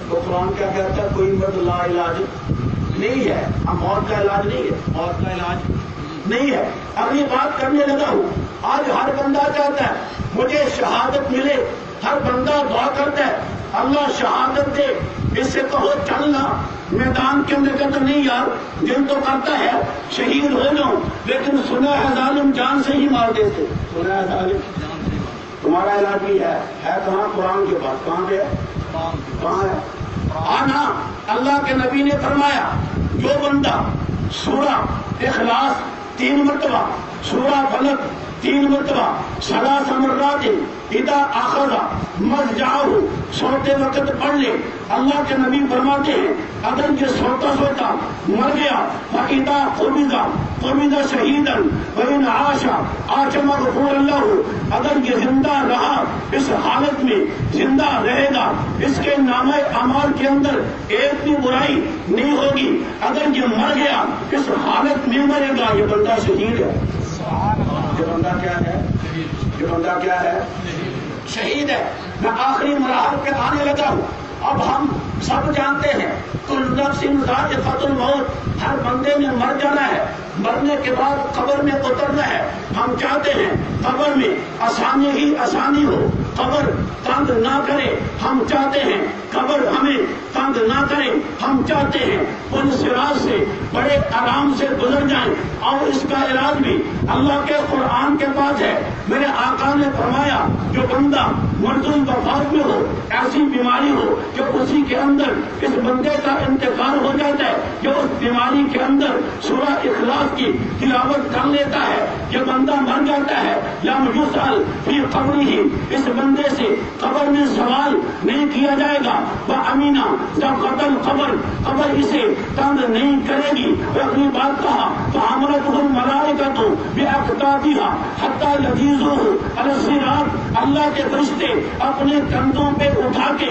تو قرآن کیا کہتا ہے کوئی مرد لا علاج نہیں ہے. موت کا علاج نہیں ہے، موت کا علاج نہیں ہے. اگلی بات کرنے لگا ہوں. آج ہر بندہ چاہتا ہے مجھے شہادت ملے، ہر بندہ دعا کرتا ہے اللہ شہادت دے. اس سے کہو چلنا میدان کے اندر کہتا نہیں یار دل تو کرتا ہے شہید ہو جاؤں، لیکن سنا ہے ظالم جان سے ہی مار دیتے. سنا ہے ظالم تمہارا علاج بھی ہے کہاں؟ قرآن کے پاس. کہاں پہ ہے؟ کہاں ہے؟ آنا. اللہ کے نبی نے فرمایا جو بندہ سورہ اخلاص 3 مرتبہ، سورہ فلق 3 مرتبہ، 3 مرات اذا اخذ مضجعہ سوتے وقت پڑھ لے. اللہ کے نبی فرماتے ہیں اگر یہ سوتا سوتا مر گیا فاذا قبض شہیدا وان عاش مغفور اللہ، اگر یہ زندہ رہا اس حالت میں زندہ رہے گا اس کے نامہ اعمال کے اندر ایک بھی برائی نہیں ہوگی. اگر یہ مر گیا اس حالت میں مرے گا یہ بندہ شہید ہے. یہ بندہ کیا ہے؟ یہ بندہ کیا ہے؟ شہید ہے. میں آخری مراحل پہ آنے لگا ہوں. اب ہم سب جانتے ہیں کل نفس ذائقۃ الموت، ہر بندے نے مر جانا ہے، مرنے کے بعد قبر میں اترنا ہے. ہم چاہتے ہیں قبر میں آسانی ہی آسانی ہو، قبر تنگ نہ کرے. ہم چاہتے ہیں قبر ہمیں تنگ نہ کرے. ہم چاہتے ہیں پل صراط سے بڑے آرام سے گزر جائیں. اور اس کا علاج بھی اللہ کے قرآن کے پاس ہے. میرے آقا نے فرمایا جو بندہ مرض الوفات میں ہو، ایسی بیماری ہو کہ اسی کے اندر اس بندے کا انتقال ہو جاتا ہے، جو اس بیماری کے اندر سورہ اخلاص کی تلاوت کر لیتا ہے یہ بندہ مر جاتا ہے. لم یسأل فی قبرہ، اس بندے سے قبر میں سوال نہیں کیا جائے گا. وَأَمِنَ جب قتل قبر اسے تنگ نہیں کرے گی. اگلی بات کہا فَحَمَلَتْهُ الْمَلَائِكَةُ بِأَكْتَافِهَا حَتَّى يَجِيزُوهُ عَلَى الصِّرَاطِ، اللہ کے فرشتے اپنے کندھوں پہ اٹھا کے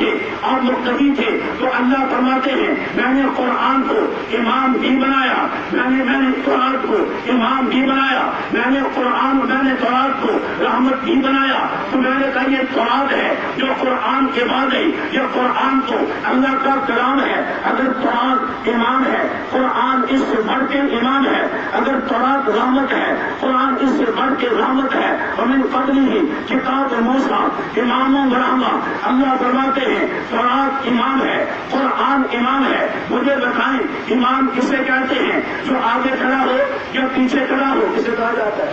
تھے اور مقتدی تھے تو اللہ فرماتے ہیں میں نے قرآن کو امام بھی بنایا، میں نے تورات کو امام بھی بنایا، میں نے تورات کو رحمت بھی بنایا۔ تو میں نے کہا یہ تورات ہے جو قرآن کے بعد ہے، یہ قرآن تو اللہ کا کلام ہے۔ اگر تورات امام ہے، قرآن اس سے بڑھ کے امام ہے۔ اگر تورات رحمت ہے، قرآن اس سے بڑھ کے رحمت ہے۔ ومن قبلہ کتاب موسیٰ امام و رحمہ، اللہ فرماتے ہیں تورات امام ہے، قرآن امام ہے۔ مجھے بتائیں امام کسے کہتے ہیں؟ جو آگے کھڑا ہو یا پیچھے کھڑا ہو، کسے کہا جاتا ہے؟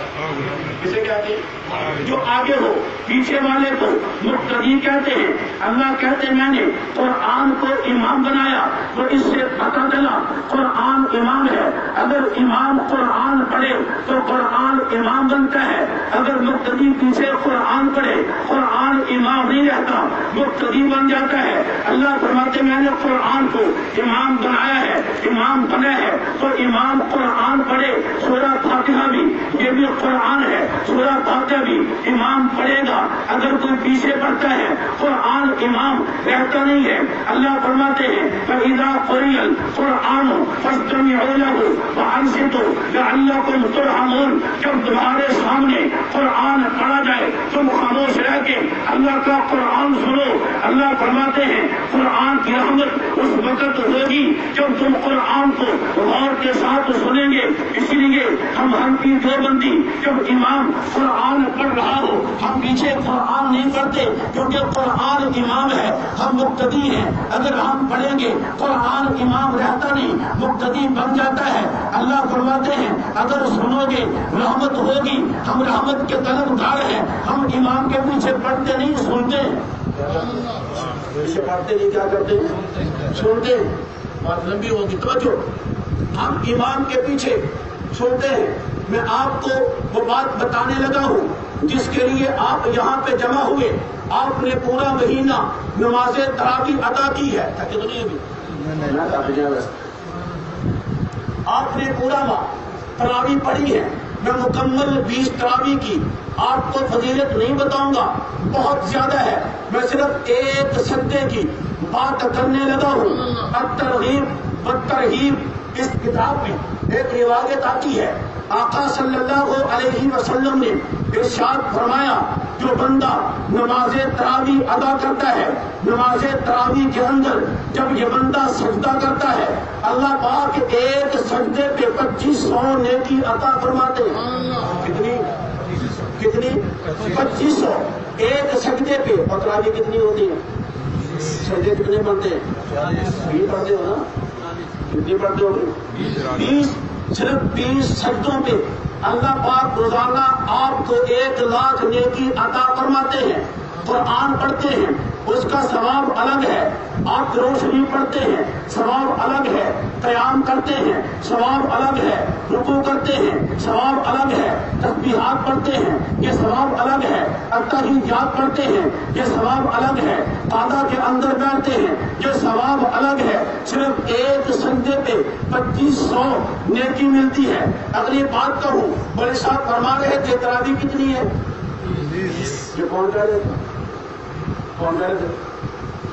کسے کہتے ہیں؟ جو آگے ہو، پیچھے والے کو مقتدی کہتے ہیں۔ اللہ کہتے ہیں میں نے قرآن کو امام بنایا، تو اس سے پتہ چلا قرآن امام ہے۔ اگر امام قرآن پڑھے تو قرآن امام بنتا ہے، اگر مقتدی پیچھے قرآن پڑھے قرآن امام نہیں رہتا، مقتدی بن جاتا ہے۔ اللہ فرماتے میں نے قرآن کو امام بنایا ہے، امام بنا ہے تو امام قرآن پڑھے۔ سورہ فاتحہ بھی یہ بھی قرآن ہے، سورہ فاتحہ بھی امام پڑھے گا۔ اگر کوئی پیچھے پڑھتا ہے قرآن امام رہتا نہیں ہے۔ اللہ فرماتے ہیں فَإِذَا قُرِئَ الْقُرْآنُ فَاسْتَمِعُوا لَهُ وَأَنصِتُوا لَعَلَّكُمْ تُرْحَمُونَ۔ جب تمہارے سامنے قرآن پڑھا جائے تم خاموش رہ کے اللہ کا قرآن سنو۔ اللہ فرماتے ہیں قرآن کی رحمت اس وقت ہوگی جب تم قرآن کو غور کے ساتھ سنیں گے۔ اسی لیے ہم حنفی دیوبندی جب امام قرآن پڑھ رہا ہو ہم پیچھے قرآن نہیں پڑھتے، کیونکہ قرآن امام ہے، ہم مقتدی ہیں۔ اگر ہم پڑھیں گے قرآن امام رہتا نہیں، مقتدی بن جاتا ہے۔ اللہ فرماتے ہیں اگر سنو گے رحمت ہوگی، ہم رحمت کے طلبگار ہیں، ہم امام کے پیچھے پڑھتے نہیں سنتے۔ پیچھے پڑھتے نہیں کیا کرتے؟ سنتے۔ بات لمبی ہوگی توجہ، ہم امام کے پیچھے سنتے ہیں۔ میں آپ کو وہ بات بتانے لگا ہوں جس کے لیے آپ یہاں پہ جمع ہوئے۔ آپ نے پورا مہینہ نماز تراویح ادا کی ہے، آپ نے پورا تراویح پڑھی ہے۔ میں مکمل 20 تراویح کی، آپ کو فضیلت نہیں بتاؤں گا، بہت زیادہ ہے۔ میں صرف ایک سجدے کی بات کرنے لگا ہوں۔ الترغیب والترہیب اس کتاب میں ایک روایت آتی ہے، آقا صلی اللہ علیہ وسلم نے ارشاد فرمایا جو بندہ نماز تراویح ادا کرتا ہے، نماز تراویح کے اندر جب یہ بندہ سجدہ کرتا ہے اللہ پاک ایک سجدے پہ 2500 نیکی عطا فرماتے ہیں۔ کتنی 2500 ایک سجدے پہ۔ اور تراویح کتنی ہوتی ہے؟ سجدے کتنے پڑھتے ہیں؟ 20 پڑھتے ہو نا؟ کتنی پڑھتے ہو؟ 20۔ صرف 20 سجدوں پہ اللہ پاک روزانہ آپ کو 1 لاکھ نیکی عطا فرماتے ہیں۔ قرآن پڑھتے ہیں اس کا ثواب الگ ہے، آپ روشنی پڑھتے ہیں ثواب الگ ہے، قیام کرتے ہیں ثواب الگ ہے، رکوع کرتے ہیں ثواب الگ ہے، تسبیحات پڑھتے ہیں یہ ثواب الگ ہے، التحیات پڑھتے ہیں یہ ثواب الگ ہے، قعدہ کے اندر بیٹھتے ہیں یہ ثواب الگ ہے۔ صرف ایک سجدے پہ 2500 نیکی ملتی ہے۔ اگلی بات کہوں، بڑے صاحب فرما رہے تھے تراویح کتنی ہے؟ یہ کون کہہ رہے تھے؟ کون کہہ رہے تھے؟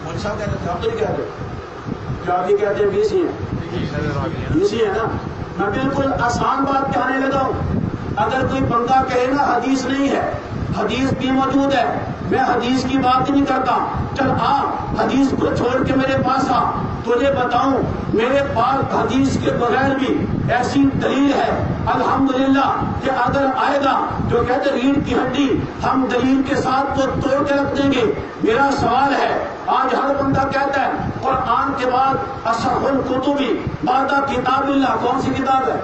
کون صاحب کہہ رہے تھے؟ آپ تو نہیں کہہ رہے؟ کیا بھی کہتے ہیں 20 ہی ہیں؟ 20 ہی ہے نا؟ میں بالکل آسان بات کہنے لگا ہوں۔ اگر کوئی بندہ کہے نا حدیث نہیں ہے، حدیث بھی موجود ہے، میں حدیث کی بات نہیں کرتا، چل آ حدیث کو چھوڑ کے میرے پاس آ، تجھے بتاؤں میرے پاس حدیث کے بغیر بھی ایسی دلیل ہے الحمدللہ کہ اگر آئے گا جو کہتے ریڑھ کی ہڈی ہم دلیل کے ساتھ تو توڑ کے رکھ دیں گے۔ میرا سوال ہے، آج ہر بندہ کہتا ہے قرآن کے بعد اصح الکتب بعد کتاب اللہ، کون سی کتاب ہے؟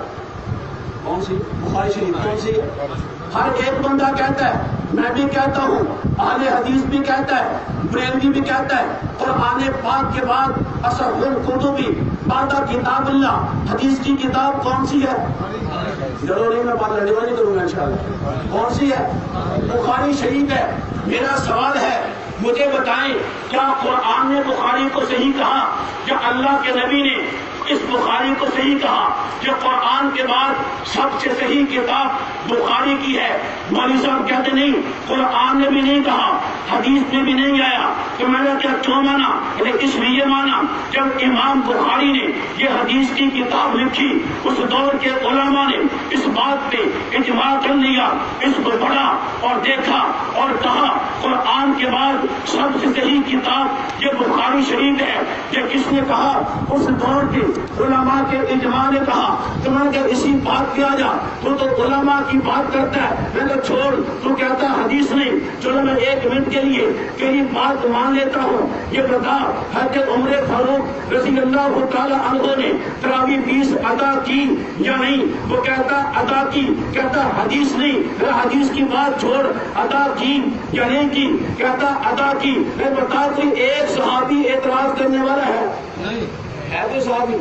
کون سی؟ بخاری شریف۔ کون سی ہے؟ ہر ایک بندہ کہتا ہے، میں بھی کہتا ہوں، اہل حدیث بھی کہتا ہے، بریلوی بھی کہتا ہے قرآن پاک کے بعد اصح الکتب بعد کتاب اللہ، حدیث کی کتاب کون سی ہے؟ ضروری میں بات لڑنے والی کروں گا انشاءاللہ۔ کون سی ہے؟ بخاری شریف ہے۔ میرا سوال ہے مجھے بتائیں کیا قرآن نے بخاری کو صحیح کہا یا اللہ کے نبی نے اس بخاری کو صحیح کہا جو قرآن کے بعد سب سے صحیح کتاب بخاری کی ہے. مولوی صاحب کہتے نہیں قرآن نے بھی نہیں کہا, حدیث میں بھی نہیں آیا. تو میں نے کیا کیوں مانا؟ اس لیے مانا جب امام بخاری نے یہ حدیث کی کتاب لکھی اس دور کے علماء نے اس بات پہ اجماع کر لیا, اس کو پڑھا اور دیکھا اور کہا قرآن کے بعد سب سے صحیح کتاب یہ بخاری شریف ہے. یہ کس نے کہا؟ اس دور کے علماء کے اجماع نے کہا. تو میں نے کہا اسی بات پہ آ جا, تو علماء کی بات کرتا ہے. میں نے چھوڑ, تو کہتا ہے حدیث نہیں. چلو میں ایک منٹ کے لیے تیری بات مان لیتا ہوں. یہ بتا حضرت عمر فاروق رضی اللہ تعالی عنہ نے تراویح 20 ادا کی یا نہیں؟ وہ کہتا ادا کی. کہتا حدیث نہیں. حدیث کی بات چھوڑ, ادا کی یا نہیں کی؟ کہتا ادا کی. میں بتا کوئی ایک صحابی اعتراض کرنے والا ہے کوئی صحابی؟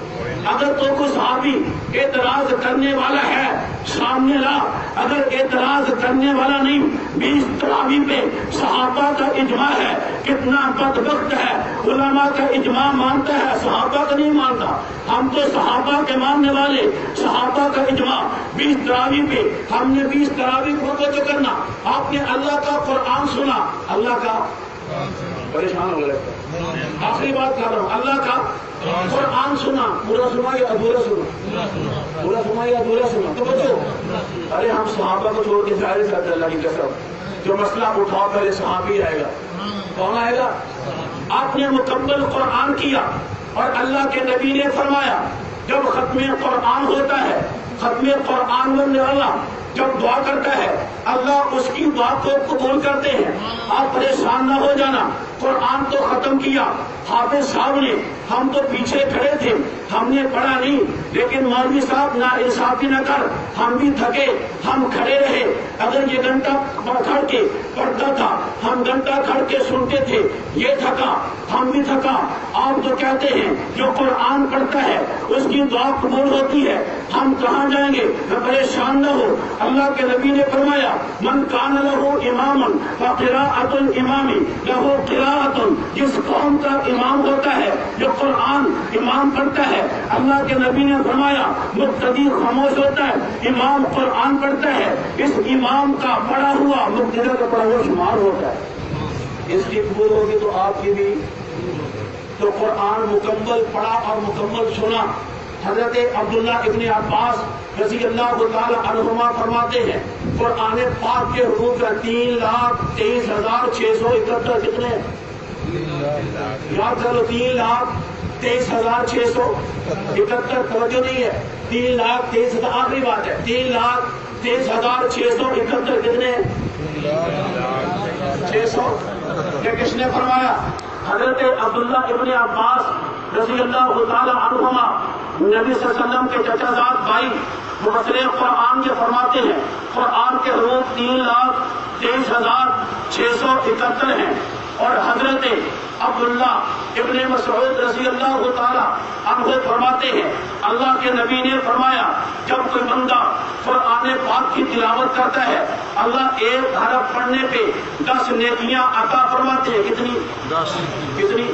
اگر تو کوئی صحابی اعتراض کرنے والا ہے سامنے لا. اگر اعتراض کرنے والا نہیں, 20 تراویح پہ صحابہ کا اجماع ہے. کتنا بدبخت ہے, علماء کا اجماع مانتا ہے صحابہ کا نہیں مانتا. ہم تو صحابہ کے ماننے والے, صحابہ کا اجماع 20 تراویح پہ. ہم نے 20 تراویح کو توجہ کرنا. آپ نے اللہ کا قرآن سنا, اللہ کا پریشان ہو گئے. آخری بات کر رہا ہوں, اللہ کا قرآن سنا, پورا سنا یا ادھورا سنا؟ پورا سنا یا ادھورا سنا؟ تو بچو, ارے ہم صحابہ کو چھوڑ کے سارے ساتھ اللہ کی قسم جو مسئلہ اٹھاؤ پہلے صحابی آئے گا. کون آئے گا؟ آپ نے مکمل قرآن کیا اور اللہ کے نبی نے فرمایا جب ختم قرآن ہوتا ہے, ختم قرآن میں اللہ جب دعا کرتا ہے اللہ اس کی دعا کو قبول کرتے ہیں. آپ پریشان نہ ہو جانا. قرآن تو ختم کیا حافظ صاحب نے, ہم تو پیچھے کھڑے تھے, ہم نے پڑھا نہیں. لیکن مولوی صاحب نا انصافی نہ کر, ہم بھی تھکے, ہم کھڑے رہے. اگر یہ گھنٹہ کھڑ کے پڑھتا تھا ہم گھنٹہ کھڑ کے سنتے تھے. یہ تھکا, ہم بھی تھکا. آپ جو کہتے ہیں جو قرآن پڑھتا ہے اس کی دعا قبول ہوتی ہے, ہم کہاں جائیں گے؟ پریشان نہ ہو. اللہ کے نبی نے فرمایا من کان لہو اماما فقراءۃ الامام لہو قراءۃ. جس قوم کا امام ہوتا ہے جو قرآن امام پڑھتا ہے, اللہ کے نبی نے فرمایا مقتدی خاموش ہوتا ہے, امام قرآن پڑھتا ہے, اس امام کا پڑھا ہوا مقتدی کا پڑھا ہوا شمار ہوتا ہے. اس کی قبول ہوگی تو آپ کی بھی. تو قرآن مکمل پڑھا اور مکمل سنا. حضرت عبداللہ ابن عباس رضی اللہ تعالی عنہما فرماتے ہیں قرآن پاک کے حروف 3,23,671. کتنے یاد کر لو؟ 3,23,671. توجہ نہیں ہے. 3,23,000 آخری بات ہے. 3,23,671 کتنے؟ 600. یہ کس نے فرمایا؟ حضرت عبداللہ ابن عباس رضی اللہ تعالی عنہما نبی صلی اللہ علیہ وسلم کے چچا زاد بھائی مفسر قرآن کے فرماتے ہیں قرآن کے حروف 3,23,671 ہیں. اور حضرت عبداللہ ابن مسعود رضی اللہ تعالی عنہ فرماتے ہیں اللہ کے نبی نے فرمایا جب کوئی بندہ قرآن پاک کی تلاوت کرتا ہے اللہ ایک حرف پڑھنے پہ 10 نیکیاں عطا فرماتے ہیں. کتنی؟ 10. کتنی؟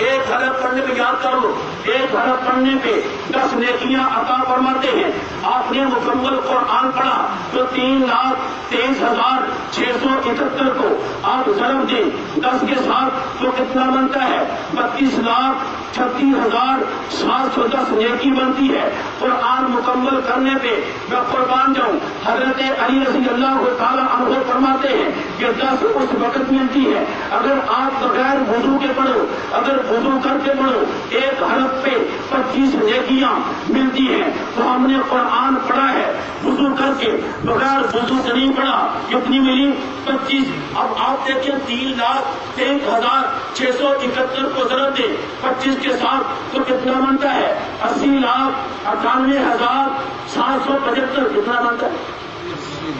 ایک حرف پڑھنے پہ, یاد کر لو, ایک حرف پڑھنے پہ 10 نیکیاں عطا فرماتے ہیں. آپ نے مکمل قرآن پڑھا تو 3,23,671 کو آپ ضرب دیں 10 کے ساتھ تو کتنا بنتا ہے؟ 32,36,710 نیکی بنتی ہے. قرآن مکمل کرنے پہ میں قربان جاؤں. حضرت علی رضی اللہ تعالی عنہ فرماتے ہیں کہ 10 اس وقت ملتی ہے اگر آپ بغیر وضو کے پڑھو, اگر وضو کر کے پڑھو ایک حرف پہ 25 نیکیاں ملتی ہیں. تو ہم نے قرآن پڑھا ہے وضو کر کے, بغیر وضو سے نہیں پڑھا. کتنی ملی؟ 25. اب آپ دیکھیں 3,23,671 کو ضرب دیں 25 کے ساتھ تو کتنا بنتا ہے؟ 80,98,775. کتنا بنتا ہے؟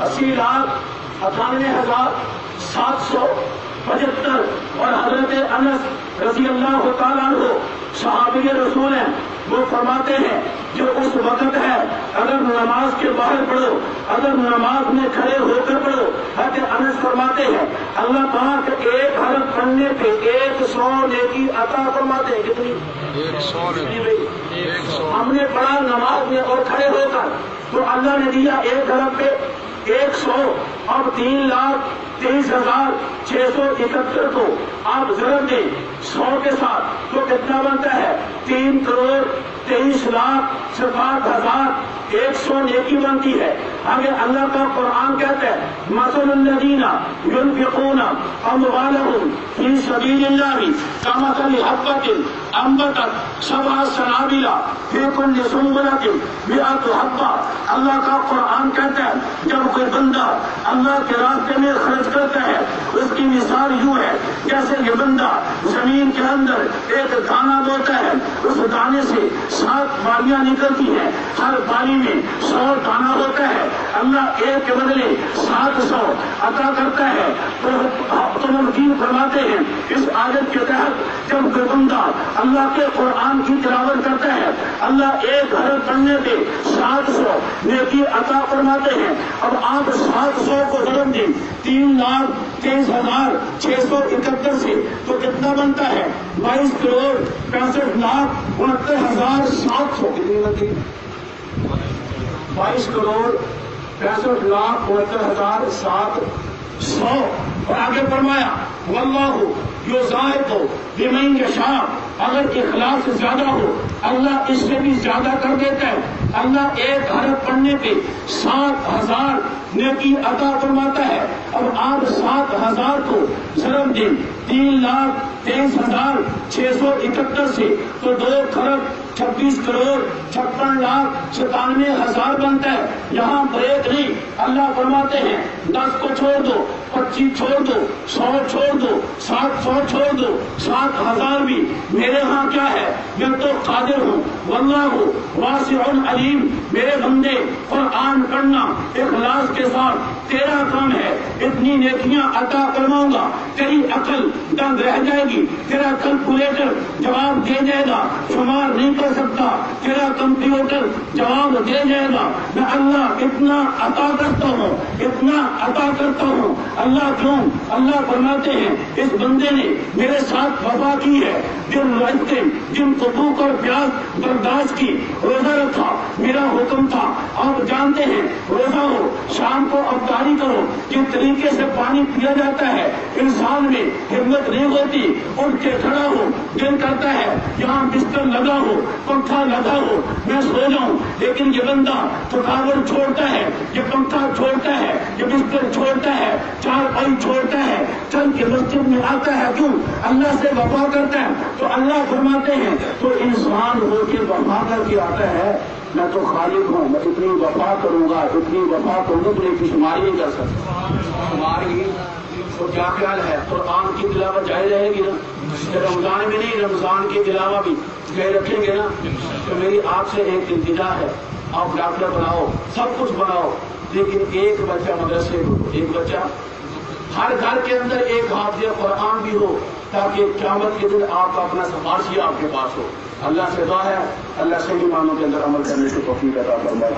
80,98,775. اور حضرت انس رضی اللہ تعالیٰ عنہ صحابی رسول ہیں, وہ فرماتے ہیں جو اس وقت ہے اگر نماز کے باہر پڑھو, اگر نماز میں کھڑے ہو کر پڑھو. حضرت انس فرماتے ہیں اللہ پاک ایک حرف پڑھنے پہ 100 نیکی عطا فرماتے ہیں. کتنی؟ 100. ہم نے پڑھا نماز میں اور کھڑے ہو کر تو اللہ نے دیا ایک حرف پہ 100. اب 3,23,671 کو آپ ضرب دیں 100 کے ساتھ تو کتنا بنتا ہے؟ 3,23,60,100 نیکی بنتی ہے. آگے اللہ کا قرآن کہتا ہے مثل الذین ينفقون اموالهم فی سبیل اللہ کمثل حبۃ انبتت 7 سنابل فی کل سنبلۃ 100 حبۃ. اللہ کا قرآن کہتا ہے جب کوئی بندہ اللہ کے راستے میں خرچ کرتا ہے اس کی مثال یوں ہے جیسے یہ بندہ زمین کے اندر ایک دانہ بوتا ہے. اس دانے سے 7 بالیاں نکلتی ہیں. ہر بالی میں 100 دانہ ہوتا ہے. اللہ ایک کے بدلے 700 عطا کرتا ہے. تو مفسرین فرماتے ہیں اس آیت کے تحت جب کوئی بندہ اللہ کے قرآن کی تلاوت کرتا ہے اللہ ایک حرف پڑھنے پہ 700 نیکی عطا فرماتے ہیں. اب آپ 700 کو ضرب دیں 3,23,671 سے تو کتنا بنتا ہے؟ 22,65,69,700. کتنی بنتی؟ 22,65,69,700. اور آگے فرمایا واللہ یضاعف لمن یشاء. اگر اخلاص زیادہ ہو اللہ اس سے بھی زیادہ کر دیتا ہے. اللہ ایک حرف پڑھنے پہ 7,000 نیکی عطا فرماتا ہے. اب آپ 7,000 کو ضرب دیں 3,23,671 سے تو 2,26,56,97,000 بنتا ہے. یہاں بریک نہیں. اللہ فرماتے ہیں 10 کو چھوڑ دو 25 چھوڑ دو 100 چھوڑ دو 700 چھوڑ دو 7,000 بھی میرے ہاں کیا ہے میں تو قادر ہوں. واللہ واسع علیم. میرے بندے قرآن پڑھنا اخلاص کے ساتھ تیرا کام ہے. اتنی نیکیاں عطا فرماؤں گا تیری عقل دنگ رہ جائے گی. تیرا کیلکولیٹر جواب دے جائے گا شمار نہیں کر سکتا. تیرا کمپیوٹر جواب دے جائے گا. میں اللہ اتنا عطا کرتا ہوں اتنا عطا کرتا ہوں. اللہ کیوں؟ اللہ فرماتے ہیں اس بندے نے میرے ساتھ وفا کی ہے. جن رہتے جن قبوق اور پیاس برداشت کی روزہ رکھا میرا حکم تھا. آپ جانتے ہیں روزہ ہو شام کو افطاری کرو. جس طریقے سے پانی پیا جاتا ہے انسان میں ہمت نہیں ہوتی اٹھ کے کھڑا ہو دل کرتا ہے یہاں بستر لگا ہو پنکھا لگا ہو میں سو جاؤں. لیکن یہ بندہ تھکاوٹ چھوڑتا ہے یہ پنکھا چھوڑتا ہے یہ بستر چھوڑتا ہے 4 پائی چھوڑتا ہے چل کے مسجد میں آتا ہے. کیوں؟ اللہ سے وفا کرتا ہے. تو اللہ فرماتے ہیں تو انسان ہو کے وفا کر کے آتا ہے میں تو خالق ہوں میں اتنی وفا کروں گا اتنی وفا کروں گا تو ایک شماری نہیں کر سکتا. شماری تو کیا خیال ہے قرآن کی تلاوت جاری رہے گی نا. رمضان میں نہیں رمضان کے علاوہ بھی جاری رکھیں گے نا. تو میری آپ سے ایک التجا ہے آپ ڈاکٹر بناؤ سب کچھ بناؤ لیکن ایک بچہ مدرسے ہو ایک بچہ ہر گھر کے اندر ایک حافظ قرآن بھی ہو تاکہ قیامت کے دن آپ کا اپنا سفارشی آپ کے پاس ہو. اللہ سے دعا ہے اللہ صحیح معنوں کے اندر عمل کرنے کی توفیق عطا فرمائے.